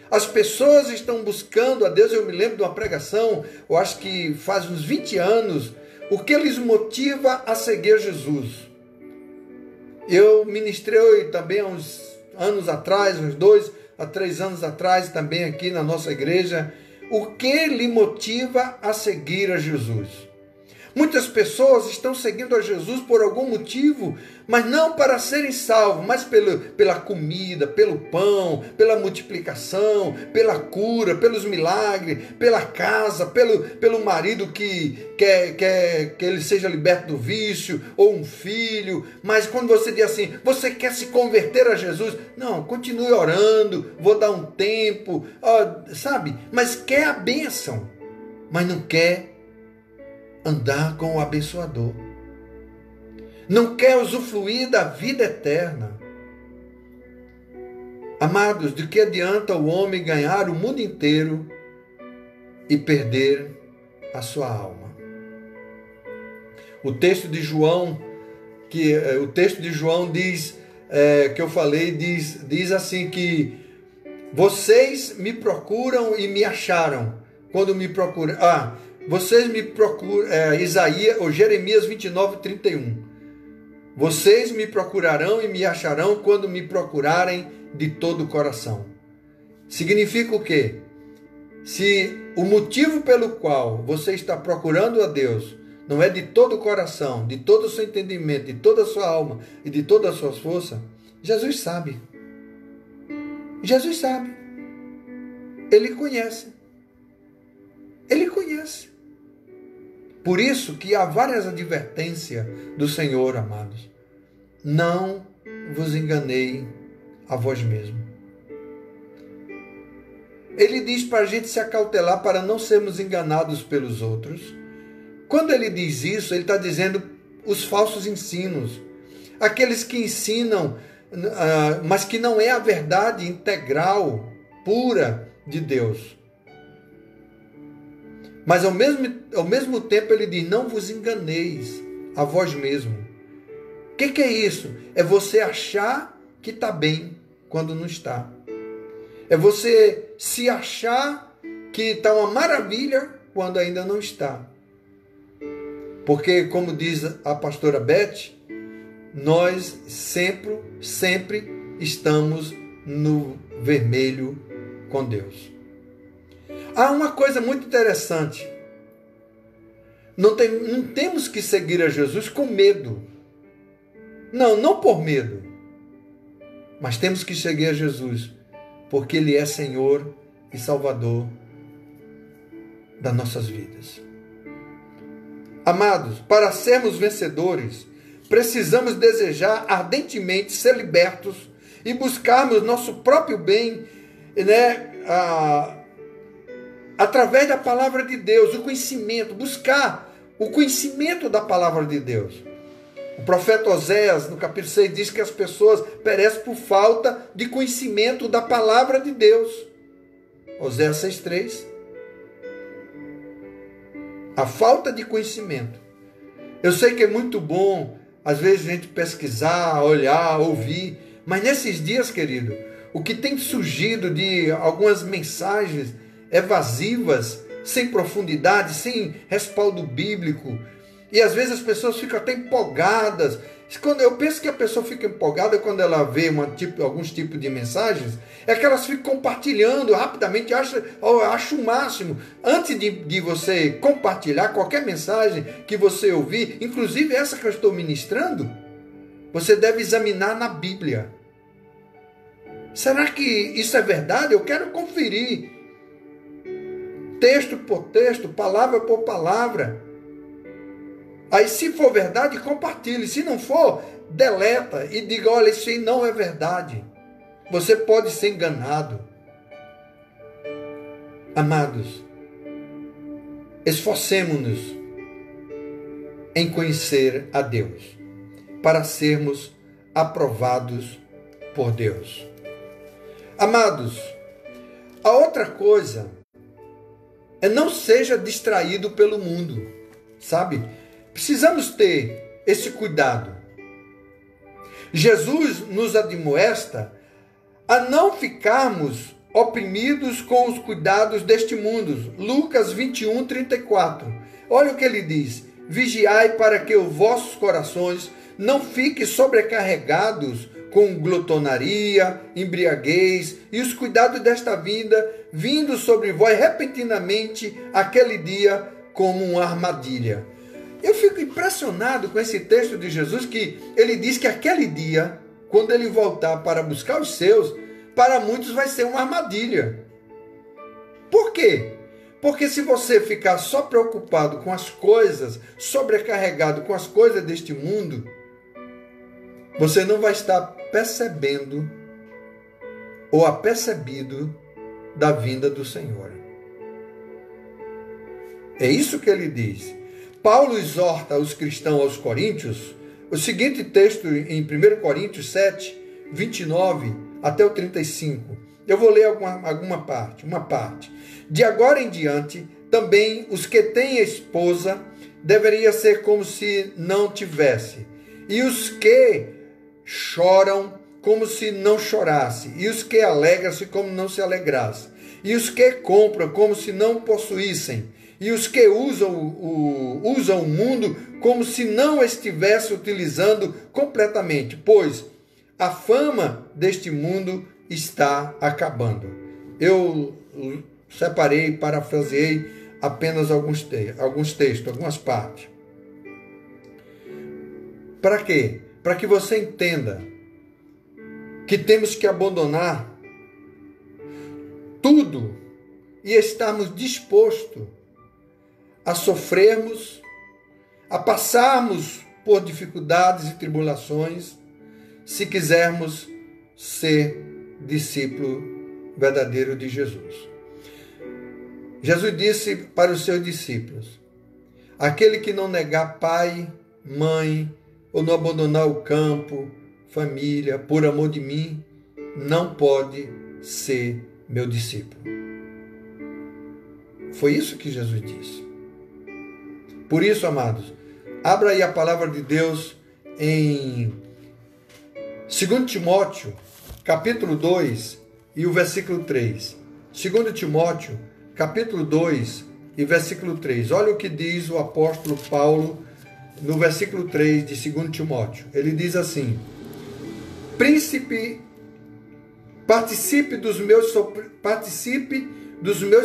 As pessoas estão buscando a Deus. Eu me lembro de uma pregação, eu acho que faz uns 20 anos, o que lhes motiva a seguir Jesus. Eu ministrei também há uns anos atrás, uns 2 a 3 anos atrás, também aqui na nossa igreja, o que lhe motiva a seguir a Jesus. Muitas pessoas estão seguindo a Jesus por algum motivo, mas não para serem salvos, mas pela comida, pelo pão, pela multiplicação, pela cura, pelos milagres, pela casa, pelo marido que quer que ele seja liberto do vício, ou um filho. Mas quando você diz assim, você quer se converter a Jesus? Não, continue orando, vou dar um tempo, sabe? Mas quer a bênção, mas não quer andar com o abençoador. Não quer usufruir da vida eterna. Amados, de que adianta o homem ganhar o mundo inteiro e perder a sua alma? O texto de João diz, que eu falei, diz assim que vocês me procuram e me acharam quando me procuram. Vocês me procuram, Isaías ou Jeremias 29:31. Vocês me procurarão e me acharão quando me procurarem de todo o coração. Significa o quê? Se o motivo pelo qual você está procurando a Deus não é de todo o coração, de todo o seu entendimento, de toda a sua alma e de toda a sua força, Jesus sabe. Jesus sabe. Ele conhece. Ele conhece. Por isso que há várias advertências do Senhor, amados. Não vos enganei a vós mesmos. Ele diz para a gente se acautelar para não sermos enganados pelos outros. Quando ele diz isso, ele está dizendo os falsos ensinos. Aqueles que ensinam, mas que não é a verdade integral, pura de Deus. Mas ao mesmo tempo ele diz, não vos enganeis a vós mesmo. O que é isso? É você achar que está bem quando não está. É você se achar que está uma maravilha quando ainda não está. Porque, como diz a pastora Beth, nós sempre estamos no vermelho com Deus. Há uma coisa muito interessante. Não temos que seguir a Jesus com medo. Não por medo. Mas temos que seguir a Jesus, porque Ele é Senhor e Salvador das nossas vidas. Amados, para sermos vencedores, precisamos desejar ardentemente ser libertos e buscarmos nosso próprio bem, através da palavra de Deus, o conhecimento, buscar o conhecimento da palavra de Deus. O profeta Oséias, no capítulo 6, diz que as pessoas perecem por falta de conhecimento da palavra de Deus. Oséias 6:3. A falta de conhecimento. Eu sei que é muito bom, às vezes, a gente pesquisar, olhar, ouvir, mas nesses dias, querido, o que tem surgido de algumas mensagens evasivas, sem profundidade, sem respaldo bíblico, E às vezes as pessoas ficam até empolgadas. Eu penso que a pessoa fica empolgada quando ela vê alguns tipos de mensagens, é que elas ficam compartilhando rapidamente, acho o máximo. Antes de você compartilhar qualquer mensagem que você ouvir, inclusive essa que eu estou ministrando, você deve examinar na Bíblia. Será que isso é verdade? Eu quero conferir. Texto por texto, palavra por palavra. Aí, se for verdade, compartilhe. Se não for, deleta e diga, olha, isso aí não é verdade. Você pode ser enganado. Amados, esforcemo-nos em conhecer a Deus, para sermos aprovados por Deus. Amados, a outra coisa é não seja distraído pelo mundo, sabe? Precisamos ter esse cuidado. Jesus nos admoesta a não ficarmos oprimidos com os cuidados deste mundo. Lucas 21, 34. Olha o que ele diz. Vigiai para que os vossos corações não fiquem sobrecarregados com glutonaria, embriaguez e os cuidados desta vida, vindo sobre vós repentinamente aquele dia como uma armadilha. Eu fico impressionado com esse texto de Jesus, que ele diz que aquele dia, quando ele voltar para buscar os seus, para muitos vai ser uma armadilha. Por quê? Porque se você ficar só preocupado com as coisas, sobrecarregado com as coisas deste mundo, você não vai estar percebendo ou apercebido da vinda do Senhor. É isso que ele diz. Paulo exorta os cristãos aos coríntios, o seguinte texto em 1 Coríntios 7, 29 até o 35. Eu vou ler uma parte. De agora em diante, também os que têm esposa deveria ser como se não tivesse, e os que choram como se não chorasse, e os que alegram-se como não se alegrasse, e os que compram como se não possuíssem, e os que usam o mundo como se não estivesse utilizando completamente, pois a fama deste mundo está acabando. Eu separei, parafraseei apenas alguns textos, algumas partes. Para quê? Para que você entenda que temos que abandonar tudo e estarmos dispostos a sofrermos, a passarmos por dificuldades e tribulações, se quisermos ser discípulo verdadeiro de Jesus. Jesus disse para os seus discípulos: aquele que não negar pai, mãe, ou não abandonar o campo, família, por amor de mim, não pode ser meu discípulo. Foi isso que Jesus disse. Por isso, amados, abra aí a palavra de Deus em 2 Timóteo, capítulo 2 e o versículo 3. 2 Timóteo, capítulo 2 e versículo 3. Olha o que diz o apóstolo Paulo no versículo 3 de 2 Timóteo. Ele diz assim: participe dos meus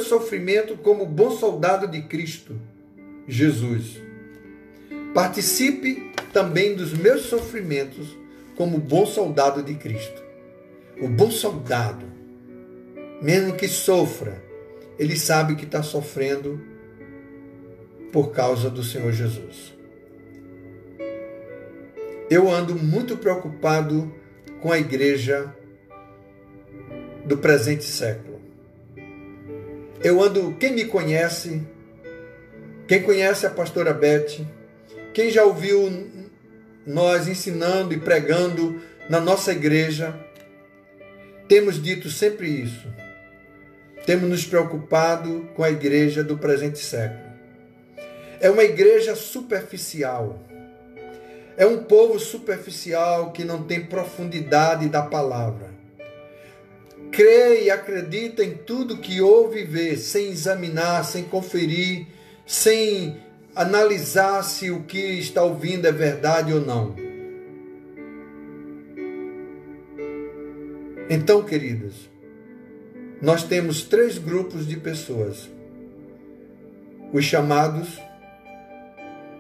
sofrimentos como bom soldado de Cristo Jesus. Participe também dos meus sofrimentos como bom soldado de Cristo. O bom soldado, mesmo que sofra, ele sabe que está sofrendo por causa do Senhor Jesus. Eu ando muito preocupado com a igreja do presente século. Quem me conhece, quem conhece a pastora Beth, quem já ouviu nós ensinando e pregando na nossa igreja, temos dito sempre isso. Temos nos preocupado com a igreja do presente século. É uma igreja superficial. É um povo superficial que não tem profundidade da palavra. Crê e acredita em tudo que ouve e vê, sem examinar, sem conferir, sem analisar se o que está ouvindo é verdade ou não. Então, queridos, nós temos 3 grupos de pessoas: os chamados,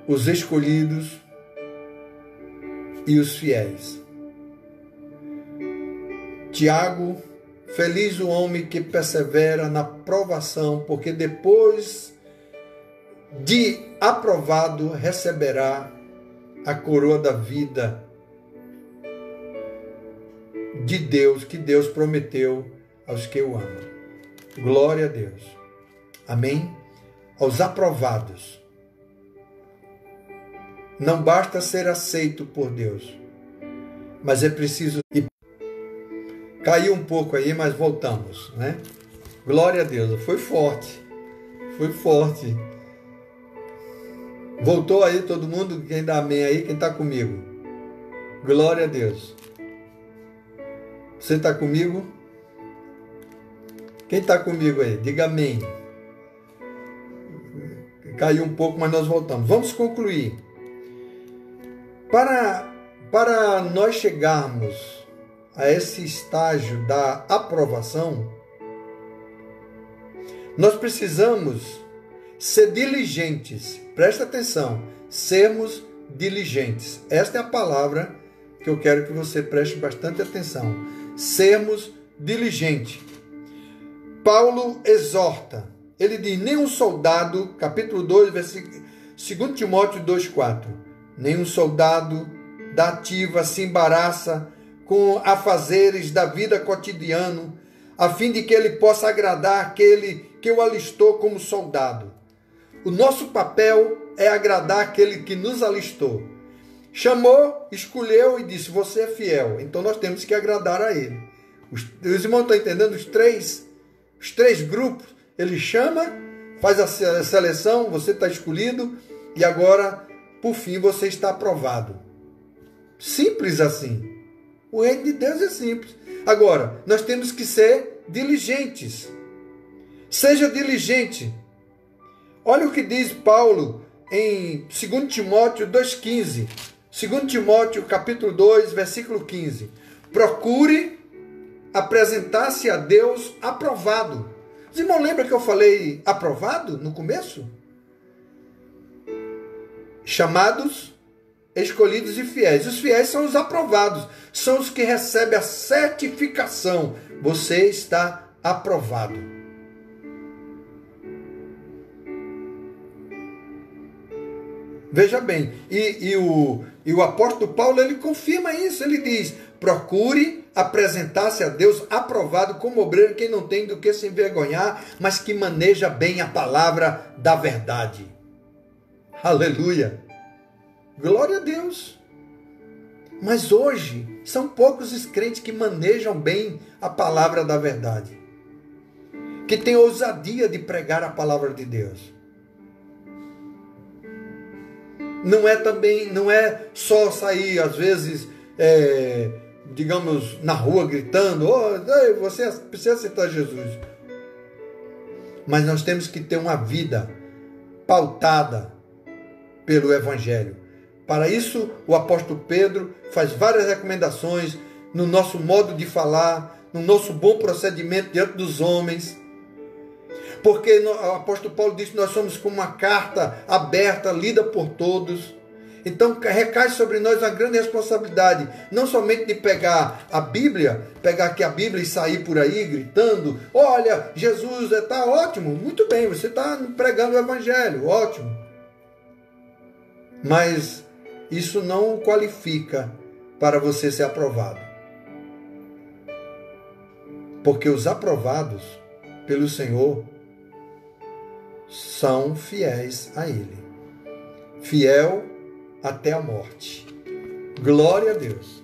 os escolhidos e os fiéis. Tiago: feliz o homem que persevera na provação, porque depois de aprovado receberá a coroa da vida de Deus, que Deus prometeu aos que o amam. Glória a Deus. Amém? Aos aprovados. Não basta ser aceito por Deus, mas é preciso... Caiu um pouco aí, mas voltamos, né? Glória a Deus. Foi forte. Foi forte. Voltou aí todo mundo? Quem dá amém aí? Quem está comigo? Glória a Deus. Você está comigo? Quem está comigo aí? Diga amém. Caiu um pouco, mas nós voltamos. Vamos concluir. Para nós chegarmos a esse estágio da aprovação, nós precisamos ser diligentes. Presta atenção, sermos diligentes. Esta é a palavra que eu quero que você preste bastante atenção. Sermos diligentes. Paulo exorta. Ele diz: nenhum soldado, capítulo 2, versículo 2 Timóteo 2,4. Nenhum soldado da ativa se embaraça com afazeres da vida cotidiana, a fim de que ele possa agradar aquele que o alistou como soldado. O nosso papel é agradar aquele que nos alistou. Chamou, escolheu e disse: você é fiel. Então nós temos que agradar a ele. Os irmãos estão entendendo? Os três grupos. Ele chama, faz a seleção, você está escolhido e agora, por fim, você está aprovado. Simples assim. O reino de Deus é simples. Agora, nós temos que ser diligentes. Seja diligente. Olha o que diz Paulo em 2 Timóteo 2,15. 2 Timóteo capítulo 2, versículo 15. Procure apresentar-se a Deus aprovado. Os irmãos lembram que eu falei aprovado no começo? Chamados, escolhidos e fiéis. Os fiéis são os aprovados, são os que recebem a certificação. Você está aprovado. Veja bem, e o apóstolo Paulo, ele confirma isso. Ele diz: procure apresentar-se a Deus aprovado como obreiro, quem não tem do que se envergonhar, mas que maneja bem a palavra da verdade. Aleluia! Glória a Deus! Mas hoje são poucos os crentes que manejam bem a palavra da verdade, que têm ousadia de pregar a palavra de Deus. Não é só sair, às vezes, digamos, na rua gritando: oh, você precisa aceitar Jesus. Mas nós temos que ter uma vida pautada pelo Evangelho. Para isso, o apóstolo Pedro faz várias recomendações no nosso modo de falar, no nosso bom procedimento diante dos homens. Porque o apóstolo Paulo diz que nós somos como uma carta aberta, lida por todos. Então recai sobre nós uma grande responsabilidade, não somente de pegar a Bíblia, pegar aqui a Bíblia e sair por aí gritando: olha, Jesus está ótimo, muito bem, você está pregando o Evangelho, ótimo. Mas isso não o qualifica para você ser aprovado. Porque os aprovados pelo Senhor são fiéis a Ele. Fiel até a morte. Glória a Deus.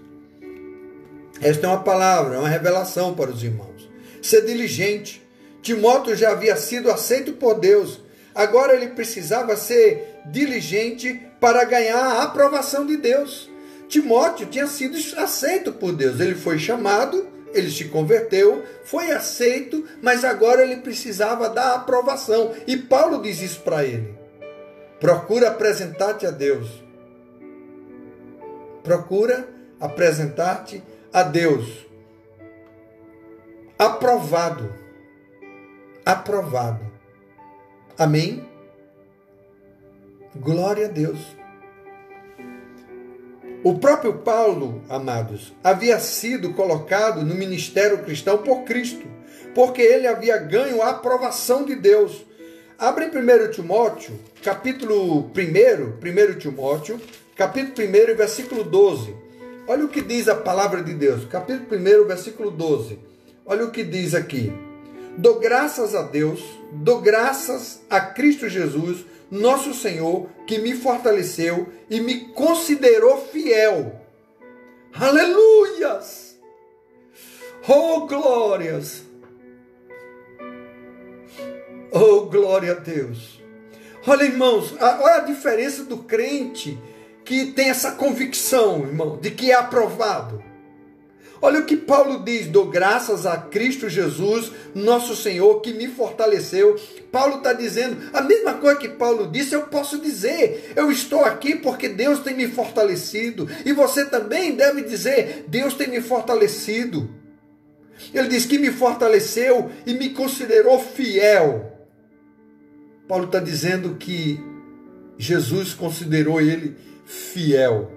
Esta é uma palavra, é uma revelação para os irmãos. Ser diligente. Timóteo já havia sido aceito por Deus. Agora ele precisava ser diligente para ganhar a aprovação de Deus. Timóteo tinha sido aceito por Deus. Ele foi chamado, ele se converteu, foi aceito, mas agora ele precisava da aprovação. E Paulo diz isso para ele. Procura apresentar-te a Deus. Procura apresentar-te a Deus. Aprovado. Aprovado. Amém? Glória a Deus. O próprio Paulo, amados, havia sido colocado no ministério cristão por Cristo, porque ele havia ganho a aprovação de Deus. Abre em 1 Timóteo, capítulo 1 Timóteo, capítulo 1, versículo 12. Olha o que diz a palavra de Deus, capítulo 1, versículo 12. Olha o que diz aqui. Dou graças a Deus, dou graças a Cristo Jesus, nosso Senhor, que me fortaleceu e me considerou fiel. Aleluias! Oh, glórias! Oh, glória a Deus! Olha, irmãos, olha a diferença do crente que tem essa convicção, irmão, de que é aprovado. Olha o que Paulo diz: dou graças a Cristo Jesus, nosso Senhor, que me fortaleceu. Paulo está dizendo a mesma coisa que Paulo disse, eu posso dizer. Eu estou aqui porque Deus tem me fortalecido. E você também deve dizer, Deus tem me fortalecido. Ele diz que me fortaleceu e me considerou fiel. Paulo está dizendo que Jesus considerou ele fiel,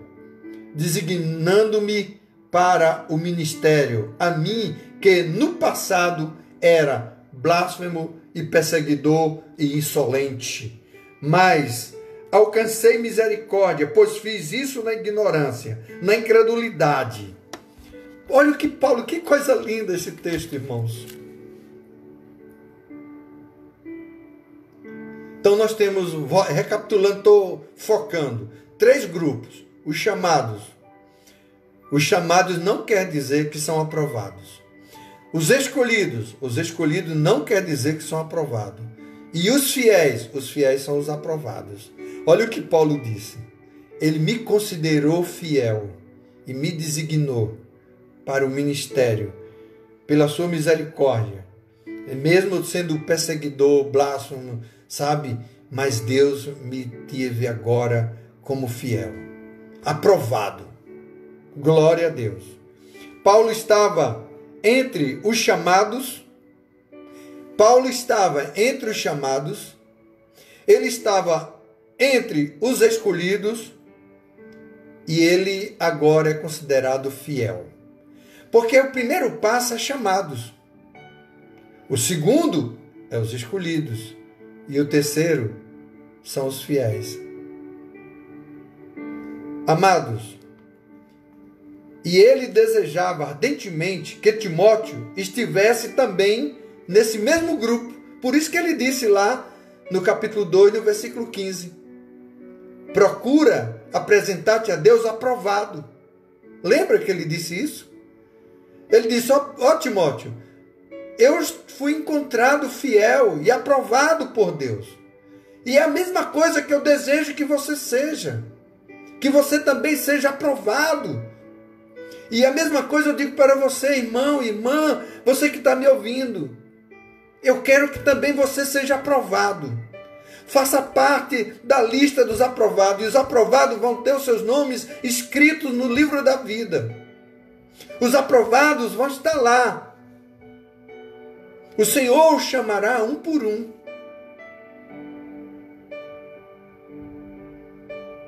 designando-me para o ministério, a mim que no passado era blasfemo e perseguidor e insolente. Mas alcancei misericórdia, pois fiz isso na ignorância, na incredulidade. Olha o que Paulo, que coisa linda esse texto, irmãos. Então nós temos, recapitulando, estou focando, 3 grupos, os chamados. Os chamados não quer dizer que são aprovados. Os escolhidos não quer dizer que são aprovados. E os fiéis são os aprovados. Olha o que Paulo disse. Ele me considerou fiel e me designou para o ministério, pela sua misericórdia. Mesmo sendo perseguidor, blasfemo, sabe? Mas Deus me teve agora como fiel. Aprovado. Glória a Deus. Paulo estava entre os chamados. Ele estava entre os escolhidos. E ele agora é considerado fiel. Porque o primeiro passo é chamados. O segundo é os escolhidos. E o terceiro são os fiéis. Amados, e ele desejava ardentemente que Timóteo estivesse também nesse mesmo grupo. Por isso que ele disse lá no capítulo 2, no versículo 15. Procura apresentar-te a Deus aprovado. Lembra que ele disse isso? Ele disse, ó Timóteo, eu fui encontrado fiel e aprovado por Deus. E é a mesma coisa que eu desejo que você seja. Que você também seja aprovado. E a mesma coisa eu digo para você, irmão, irmã, você que está me ouvindo. Eu quero que também você seja aprovado. Faça parte da lista dos aprovados. E os aprovados vão ter os seus nomes escritos no livro da vida. Os aprovados vão estar lá. O Senhor os chamará um por um.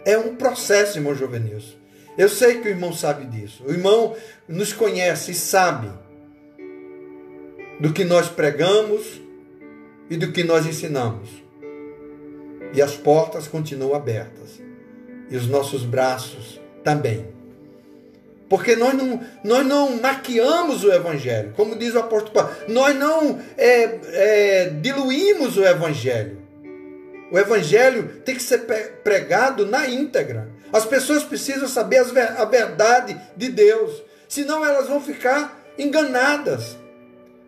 É um processo, irmão Jovenilson. Eu sei que o irmão sabe disso. O irmão nos conhece e sabe do que nós pregamos e do que nós ensinamos. E as portas continuam abertas. E os nossos braços também. Porque nós não maquiamos o Evangelho. Como diz o apóstolo Paulo, nós não diluímos o Evangelho. O Evangelho tem que ser pregado na íntegra. As pessoas precisam saber a verdade de Deus. Senão elas vão ficar enganadas.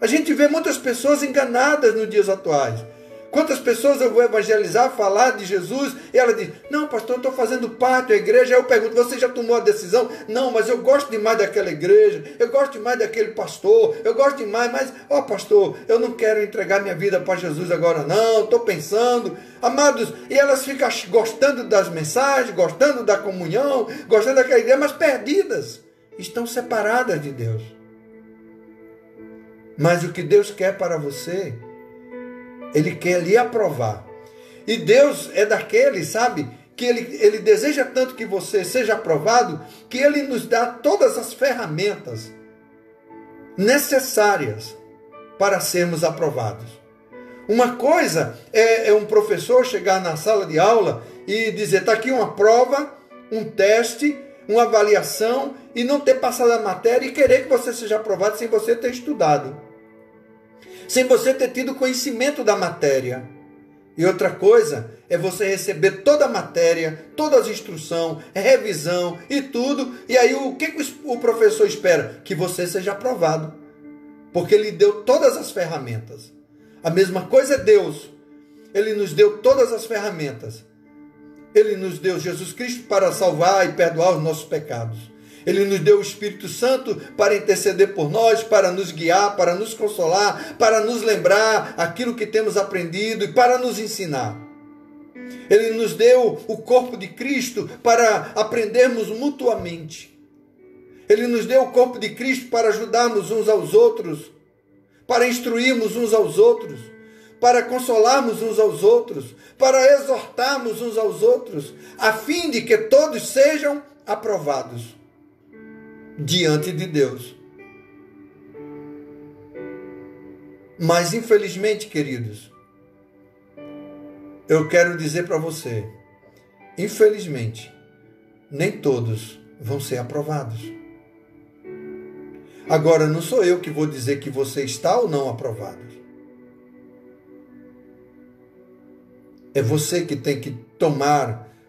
A gente vê muitas pessoas enganadas nos dias atuais. Quantas pessoas eu vou evangelizar, falar de Jesus, e ela diz, não, pastor, eu estou fazendo parte da igreja. Aí eu pergunto, você já tomou a decisão? Não, mas eu gosto demais daquela igreja, eu gosto demais daquele pastor, eu gosto demais, mas, pastor, eu não quero entregar minha vida para Jesus agora não, estou pensando. Amados, e elas ficam gostando das mensagens, gostando da comunhão, gostando daquela igreja, mas perdidas, estão separadas de Deus. Mas o que Deus quer para você, Ele quer lhe aprovar. E Deus é daquele, sabe, que ele deseja tanto que você seja aprovado, que Ele nos dá todas as ferramentas necessárias para sermos aprovados. Uma coisa é um professor chegar na sala de aula e dizer, está aqui uma prova, um teste, uma avaliação, e não ter passado a matéria e querer que você seja aprovado sem você ter estudado, sem você ter tido conhecimento da matéria. E outra coisa é você receber toda a matéria, toda as instruções, revisão e tudo, e aí o que o professor espera? Que você seja aprovado, porque Ele deu todas as ferramentas. A mesma coisa é Deus. Ele nos deu todas as ferramentas. Ele nos deu Jesus Cristo para salvar e perdoar os nossos pecados. Ele nos deu o Espírito Santo para interceder por nós, para nos guiar, para nos consolar, para nos lembrar aquilo que temos aprendido e para nos ensinar. Ele nos deu o corpo de Cristo para aprendermos mutuamente. Ele nos deu o corpo de Cristo para ajudarmos uns aos outros, para instruirmos uns aos outros, para consolarmos uns aos outros, para exortarmos uns aos outros, a fim de que todos sejam aprovados diante de Deus. Mas, infelizmente, queridos, eu quero dizer para você, infelizmente, nem todos vão ser aprovados. Agora, não sou eu que vou dizer que você está ou não aprovado. É você que tem que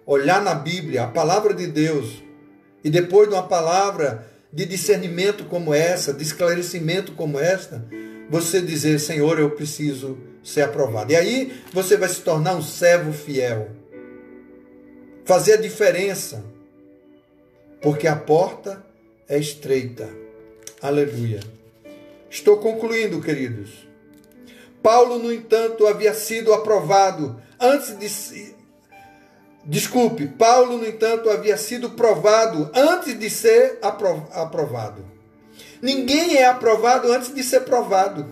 olhar na Bíblia, a palavra de Deus, e depois de uma palavra de discernimento como essa, de esclarecimento como esta, você dizer, Senhor, eu preciso ser aprovado. E aí você vai se tornar um servo fiel. Fazer a diferença. Porque a porta é estreita. Aleluia. Estou concluindo, queridos. Paulo, no entanto, havia sido aprovado Paulo, no entanto, havia sido provado antes de ser aprovado. Ninguém é aprovado antes de ser provado.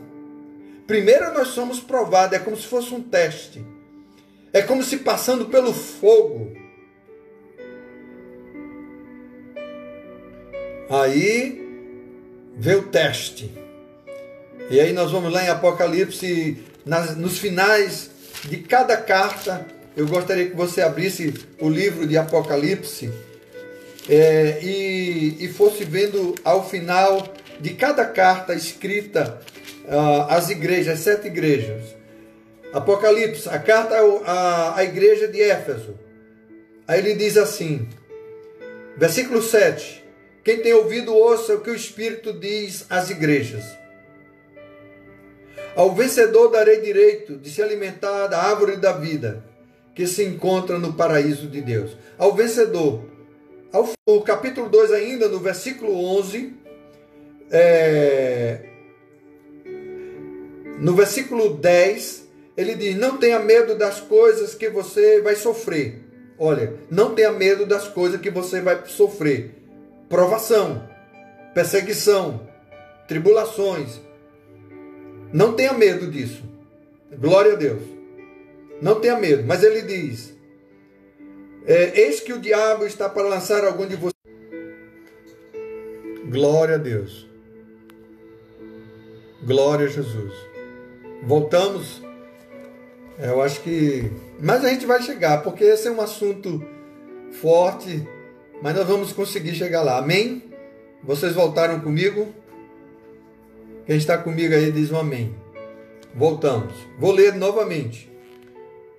Primeiro nós somos provados, é como se fosse um teste. É como se passando pelo fogo. Aí vê o teste. E aí nós vamos lá em Apocalipse, nos finais de cada carta. Eu gostaria que você abrisse o livro de Apocalipse e fosse vendo ao final de cada carta escrita às igrejas, 7 igrejas. Apocalipse, a carta à igreja de Éfeso. Aí ele diz assim, versículo 7. Quem tem ouvido, ouça o que o Espírito diz às igrejas. Ao vencedor darei direito de se alimentar da árvore da vida, que se encontra no paraíso de Deus. Ao vencedor. O capítulo 2 ainda, no versículo 11, no versículo 10, ele diz, não tenha medo das coisas que você vai sofrer. Olha, não tenha medo das coisas que você vai sofrer. Provação, perseguição, tribulações. Não tenha medo disso. Glória a Deus. Não tenha medo. Mas ele diz, eis que o diabo está para lançar algum de vocês. Glória a Deus. Glória a Jesus. Voltamos. Eu acho que... Mas a gente vai chegar, porque esse é um assunto forte, mas nós vamos conseguir chegar lá. Amém? Vocês voltaram comigo? Quem está comigo aí diz um amém. Voltamos. Vou ler novamente.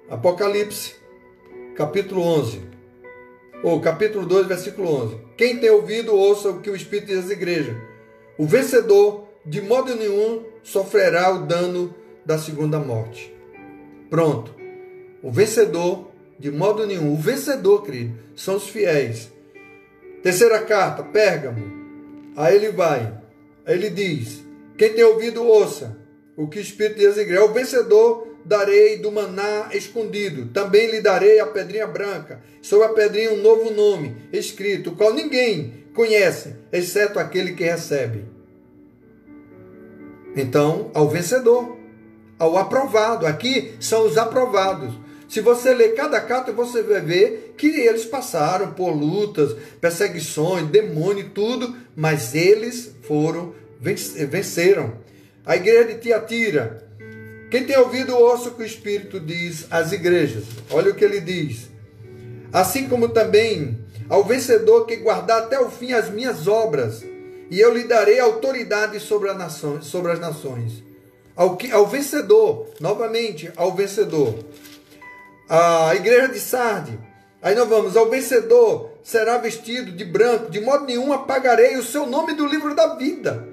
Apocalipse, capítulo 11. Ou capítulo 2, versículo 11. Quem tem ouvido, ouça o que o Espírito diz às igrejas. O vencedor, de modo nenhum, sofrerá o dano da segunda morte. Pronto. O vencedor, de modo nenhum. O vencedor, querido, são os fiéis. Terceira carta, Pérgamo. Aí ele vai. Aí ele diz: quem tem ouvido, ouça o que o Espírito diz às igrejas. Ao vencedor darei do maná escondido. Também lhe darei a pedrinha branca. Sobre a pedrinha um novo nome escrito, o qual ninguém conhece, exceto aquele que recebe. Então, ao vencedor, ao aprovado. Aqui são os aprovados. Se você ler cada carta, você vai ver que eles passaram por lutas, perseguições, demônio e tudo, mas eles venceram. A igreja de Tiatira. Quem tem ouvido, ouça o que o Espírito diz às igrejas. Olha o que ele diz. Assim como também ao vencedor que guardar até o fim as minhas obras, e eu lhe darei autoridade sobre as nações. Ao vencedor, novamente, ao vencedor. A igreja de Sardes. Aí nós vamos, ao vencedor será vestido de branco, de modo nenhum apagarei o seu nome do livro da vida.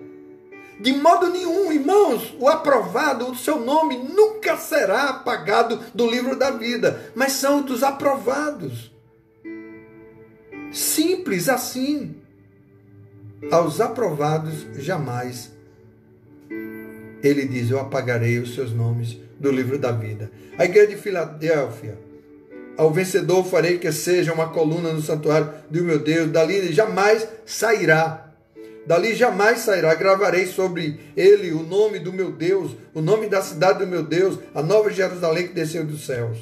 De modo nenhum, irmãos, o aprovado, o seu nome nunca será apagado do livro da vida, mas são dos aprovados. Simples assim. Aos aprovados jamais. Ele diz, eu apagarei os seus nomes do livro da vida. A igreja de Filadélfia. Ao vencedor farei que seja uma coluna no santuário do meu Deus, dali jamais sairá. Dali jamais sairá. Gravarei sobre ele o nome do meu Deus, o nome da cidade do meu Deus, a nova Jerusalém que desceu dos céus.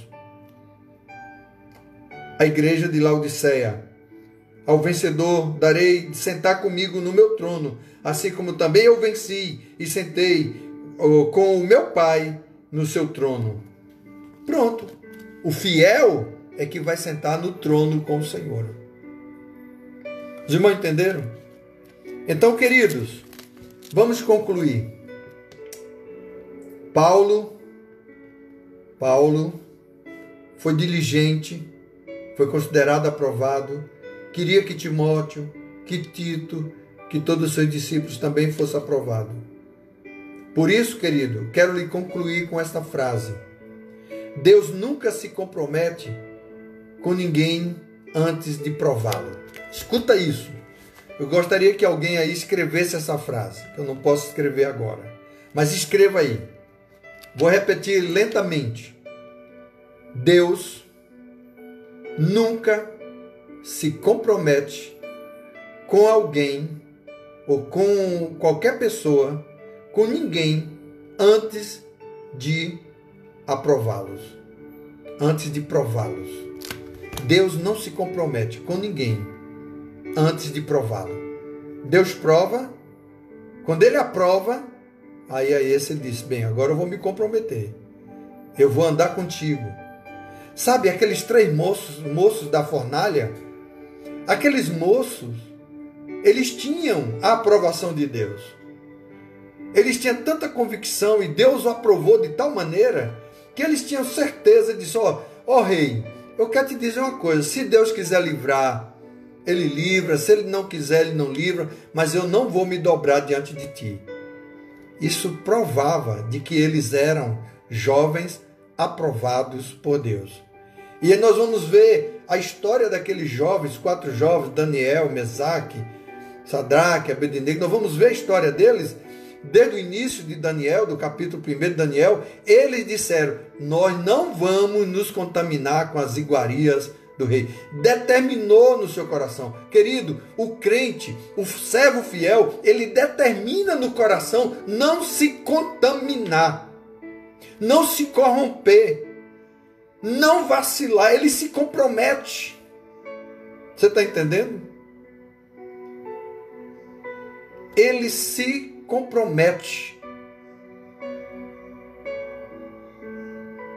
A igreja de Laodiceia. Ao vencedor darei de sentar comigo no meu trono, assim como também eu venci e sentei com o meu Pai no seu trono. Pronto. O fiel é que vai sentar no trono com o Senhor. Os irmãos entenderam? Então, queridos, vamos concluir. Paulo foi diligente, foi considerado aprovado, queria que Timóteo, que Tito, que todos os seus discípulos também fossem aprovados. Por isso, querido, quero lhe concluir com esta frase. Deus nunca se compromete com ninguém antes de prová-lo. Escuta isso. Eu gostaria que alguém aí escrevesse essa frase, que eu não posso escrever agora. Mas escreva aí. Vou repetir lentamente. Deus nunca se compromete com alguém ou com qualquer pessoa, com ninguém, antes de aprová-los, antes de prová-los. Deus não se compromete com ninguém antes de prová-lo. Deus prova, quando Ele aprova, aí esse Ele diz, bem, agora eu vou me comprometer, eu vou andar contigo. Sabe, aqueles 3 moços da fornalha, aqueles moços, eles tinham a aprovação de Deus. Eles tinham tanta convicção e Deus o aprovou de tal maneira que eles tinham certeza disso. Ó rei, eu quero te dizer uma coisa, se Deus quiser livrar, Ele livra, se Ele não quiser, Ele não livra, mas eu não vou me dobrar diante de ti. Isso provava de que eles eram jovens aprovados por Deus. E aí nós vamos ver a história daqueles jovens, 4 jovens, Daniel, Mesaque, Sadraque, Abednego. Nós vamos ver a história deles desde o início de Daniel, do capítulo 1 de Daniel. Eles disseram, nós não vamos nos contaminar com as iguarias do rei. Determinou no seu coração. Querido, o crente, o servo fiel, ele determina no coração não se contaminar, não se corromper, não vacilar. Ele se compromete. Você está entendendo? Ele se compromete.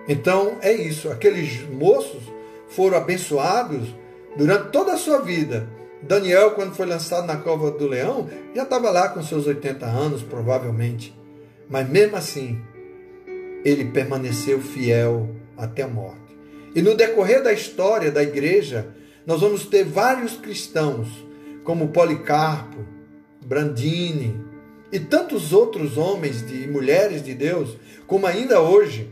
Então é isso. Aqueles moços foram abençoados durante toda a sua vida. Daniel, quando foi lançado na cova do leão, já estava lá com seus 80 anos, provavelmente. Mas mesmo assim, ele permaneceu fiel até a morte. E no decorrer da história da igreja, nós vamos ter vários cristãos, como Policarpo, Brandini e tantos outros homens e mulheres de Deus, como ainda hoje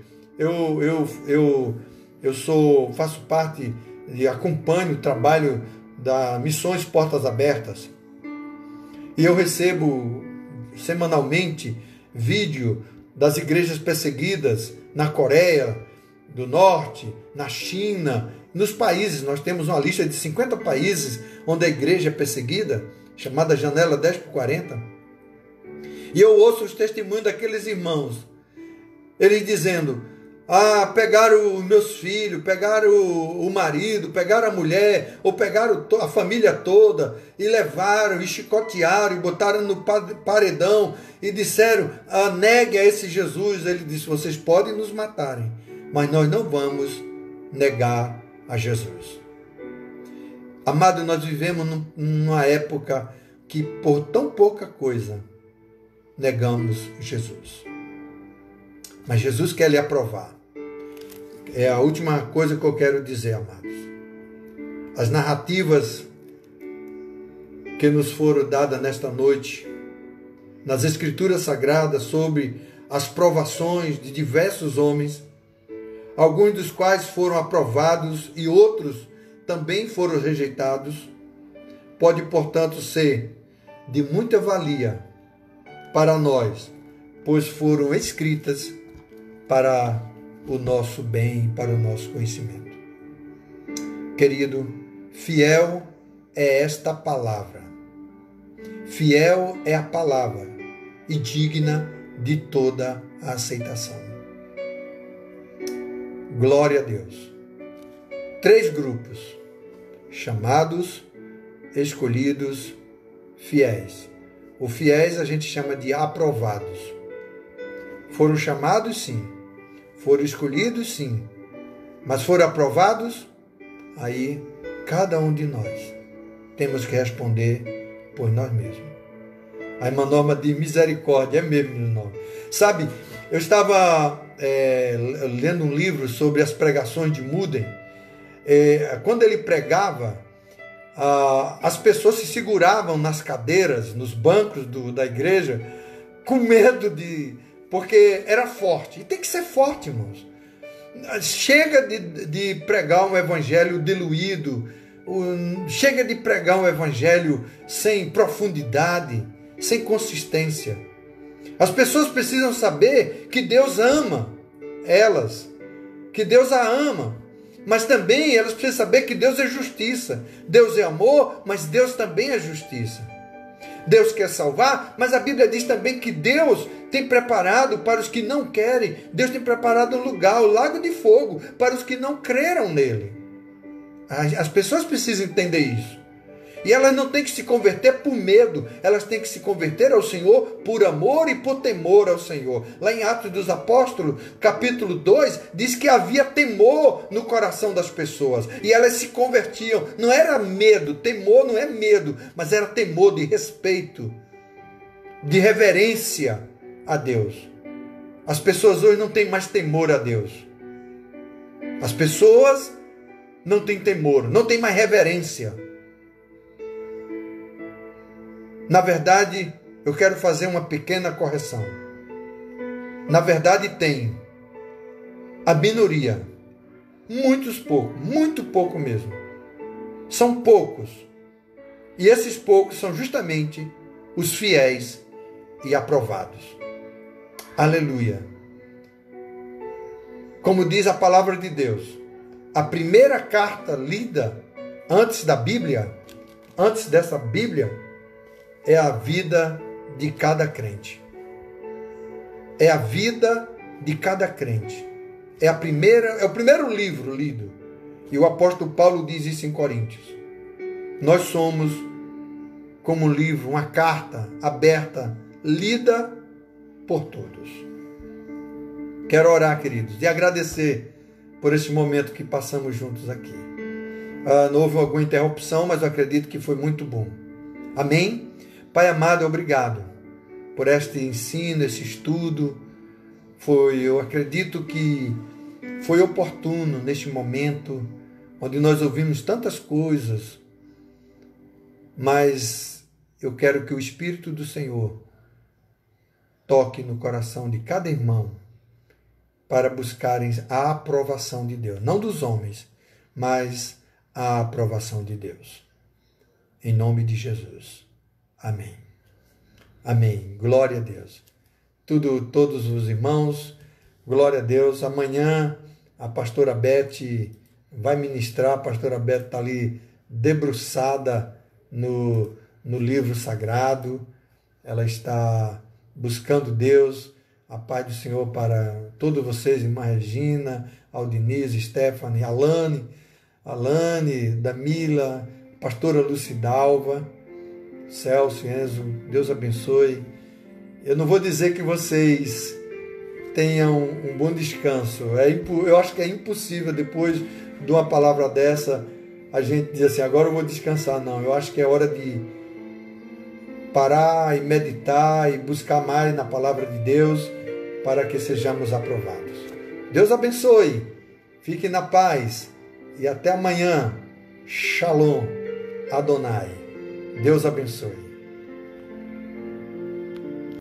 faço parte e acompanho o trabalho da Missões Portas Abertas. E eu recebo semanalmente vídeo das igrejas perseguidas na Coreia do Norte, na China, nos países. Nós temos uma lista de 50 países onde a igreja é perseguida, chamada Janela 10x40. E eu ouço os testemunhos daqueles irmãos, eles dizendo: pegaram os meus filhos, pegaram o marido, pegaram a mulher, ou pegaram a família toda, e levaram, e chicotearam, e botaram no paredão, e disseram: negue a esse Jesus. Ele disse: vocês podem nos matarem, mas nós não vamos negar a Jesus. Amado, nós vivemos numa época que por tão pouca coisa negamos Jesus. Mas Jesus quer lhe aprovar. É a última coisa que eu quero dizer, amados. As narrativas que nos foram dadas nesta noite, nas Escrituras Sagradas, sobre as provações de diversos homens, alguns dos quais foram aprovados e outros também foram rejeitados, pode, portanto, ser de muita valia para nós, pois foram escritas para o nosso bem, para o nosso conhecimento. Querido, fiel é esta palavra. Fiel é a palavra e digna de toda a aceitação. Glória a Deus. 3 grupos: chamados, escolhidos, fiéis. O fiéis a gente chama de aprovados. Foram chamados, sim. Foram escolhidos, sim. Mas foram aprovados? Aí, cada um de nós temos que responder por nós mesmos. Aí uma norma de misericórdia, é mesmo, meu irmão. Sabe, eu estava lendo um livro sobre as pregações de Mudem. Quando ele pregava, as pessoas se seguravam nas cadeiras, nos bancos da igreja, com medo porque era forte. E tem que ser forte, irmãos. Chega de pregar um evangelho diluído, chega de pregar um evangelho sem profundidade, sem consistência. As pessoas precisam saber que Deus ama elas, que Deus a ama, mas também elas precisam saber que Deus é justiça. Deus é amor, mas Deus também é justiça. Deus quer salvar, mas a Bíblia diz também que Deus tem preparado para os que não querem. Deus tem preparado um lugar, o lago de fogo, para os que não creram nele. As pessoas precisam entender isso. E elas não têm que se converter por medo, elas têm que se converter ao Senhor por amor e por temor ao Senhor. Lá em Atos dos Apóstolos, capítulo 2, diz que havia temor no coração das pessoas. E elas se convertiam. Não era medo, temor não é medo, mas era temor de respeito, de reverência a Deus. As pessoas hoje não têm mais temor a Deus. As pessoas não têm temor, não têm mais reverência. Na verdade, eu quero fazer uma pequena correção. Na verdade, tem a minoria, muitos poucos, muito pouco mesmo. São poucos. E esses poucos são justamente os fiéis e aprovados. Aleluia. Como diz a palavra de Deus, a primeira carta lida antes da Bíblia, antes dessa Bíblia, é a vida de cada crente. É a vida de cada crente. É o primeiro livro lido. E o apóstolo Paulo diz isso em Coríntios. Nós somos como um livro, uma carta aberta, lida por todos. Quero orar, queridos, e agradecer por esse momento que passamos juntos aqui. Não houve alguma interrupção, mas eu acredito que foi muito bom. Amém? Pai amado, obrigado por este ensino, esse estudo. Eu acredito que foi oportuno neste momento, onde nós ouvimos tantas coisas, mas eu quero que o Espírito do Senhor toque no coração de cada irmão para buscarem a aprovação de Deus, não dos homens, mas a aprovação de Deus. Em nome de Jesus. Amém. Amém. Glória a Deus. Todos os irmãos, glória a Deus. Amanhã a pastora Beth vai ministrar. A pastora Beth está ali debruçada no livro sagrado. Ela está buscando Deus. A paz do Senhor para todos vocês, irmã Regina, Aldinise, Stephanie, Alane, Damila, pastora Lucidalva, Celso, Enzo, Deus abençoe. Eu não vou dizer que vocês tenham um bom descanso. Eu acho que é impossível, depois de uma palavra dessa, a gente dizer assim, agora eu vou descansar. Não, eu acho que é hora de parar e meditar e buscar mais na palavra de Deus para que sejamos aprovados. Deus abençoe. Fique na paz e até amanhã. Shalom Adonai. Deus abençoe.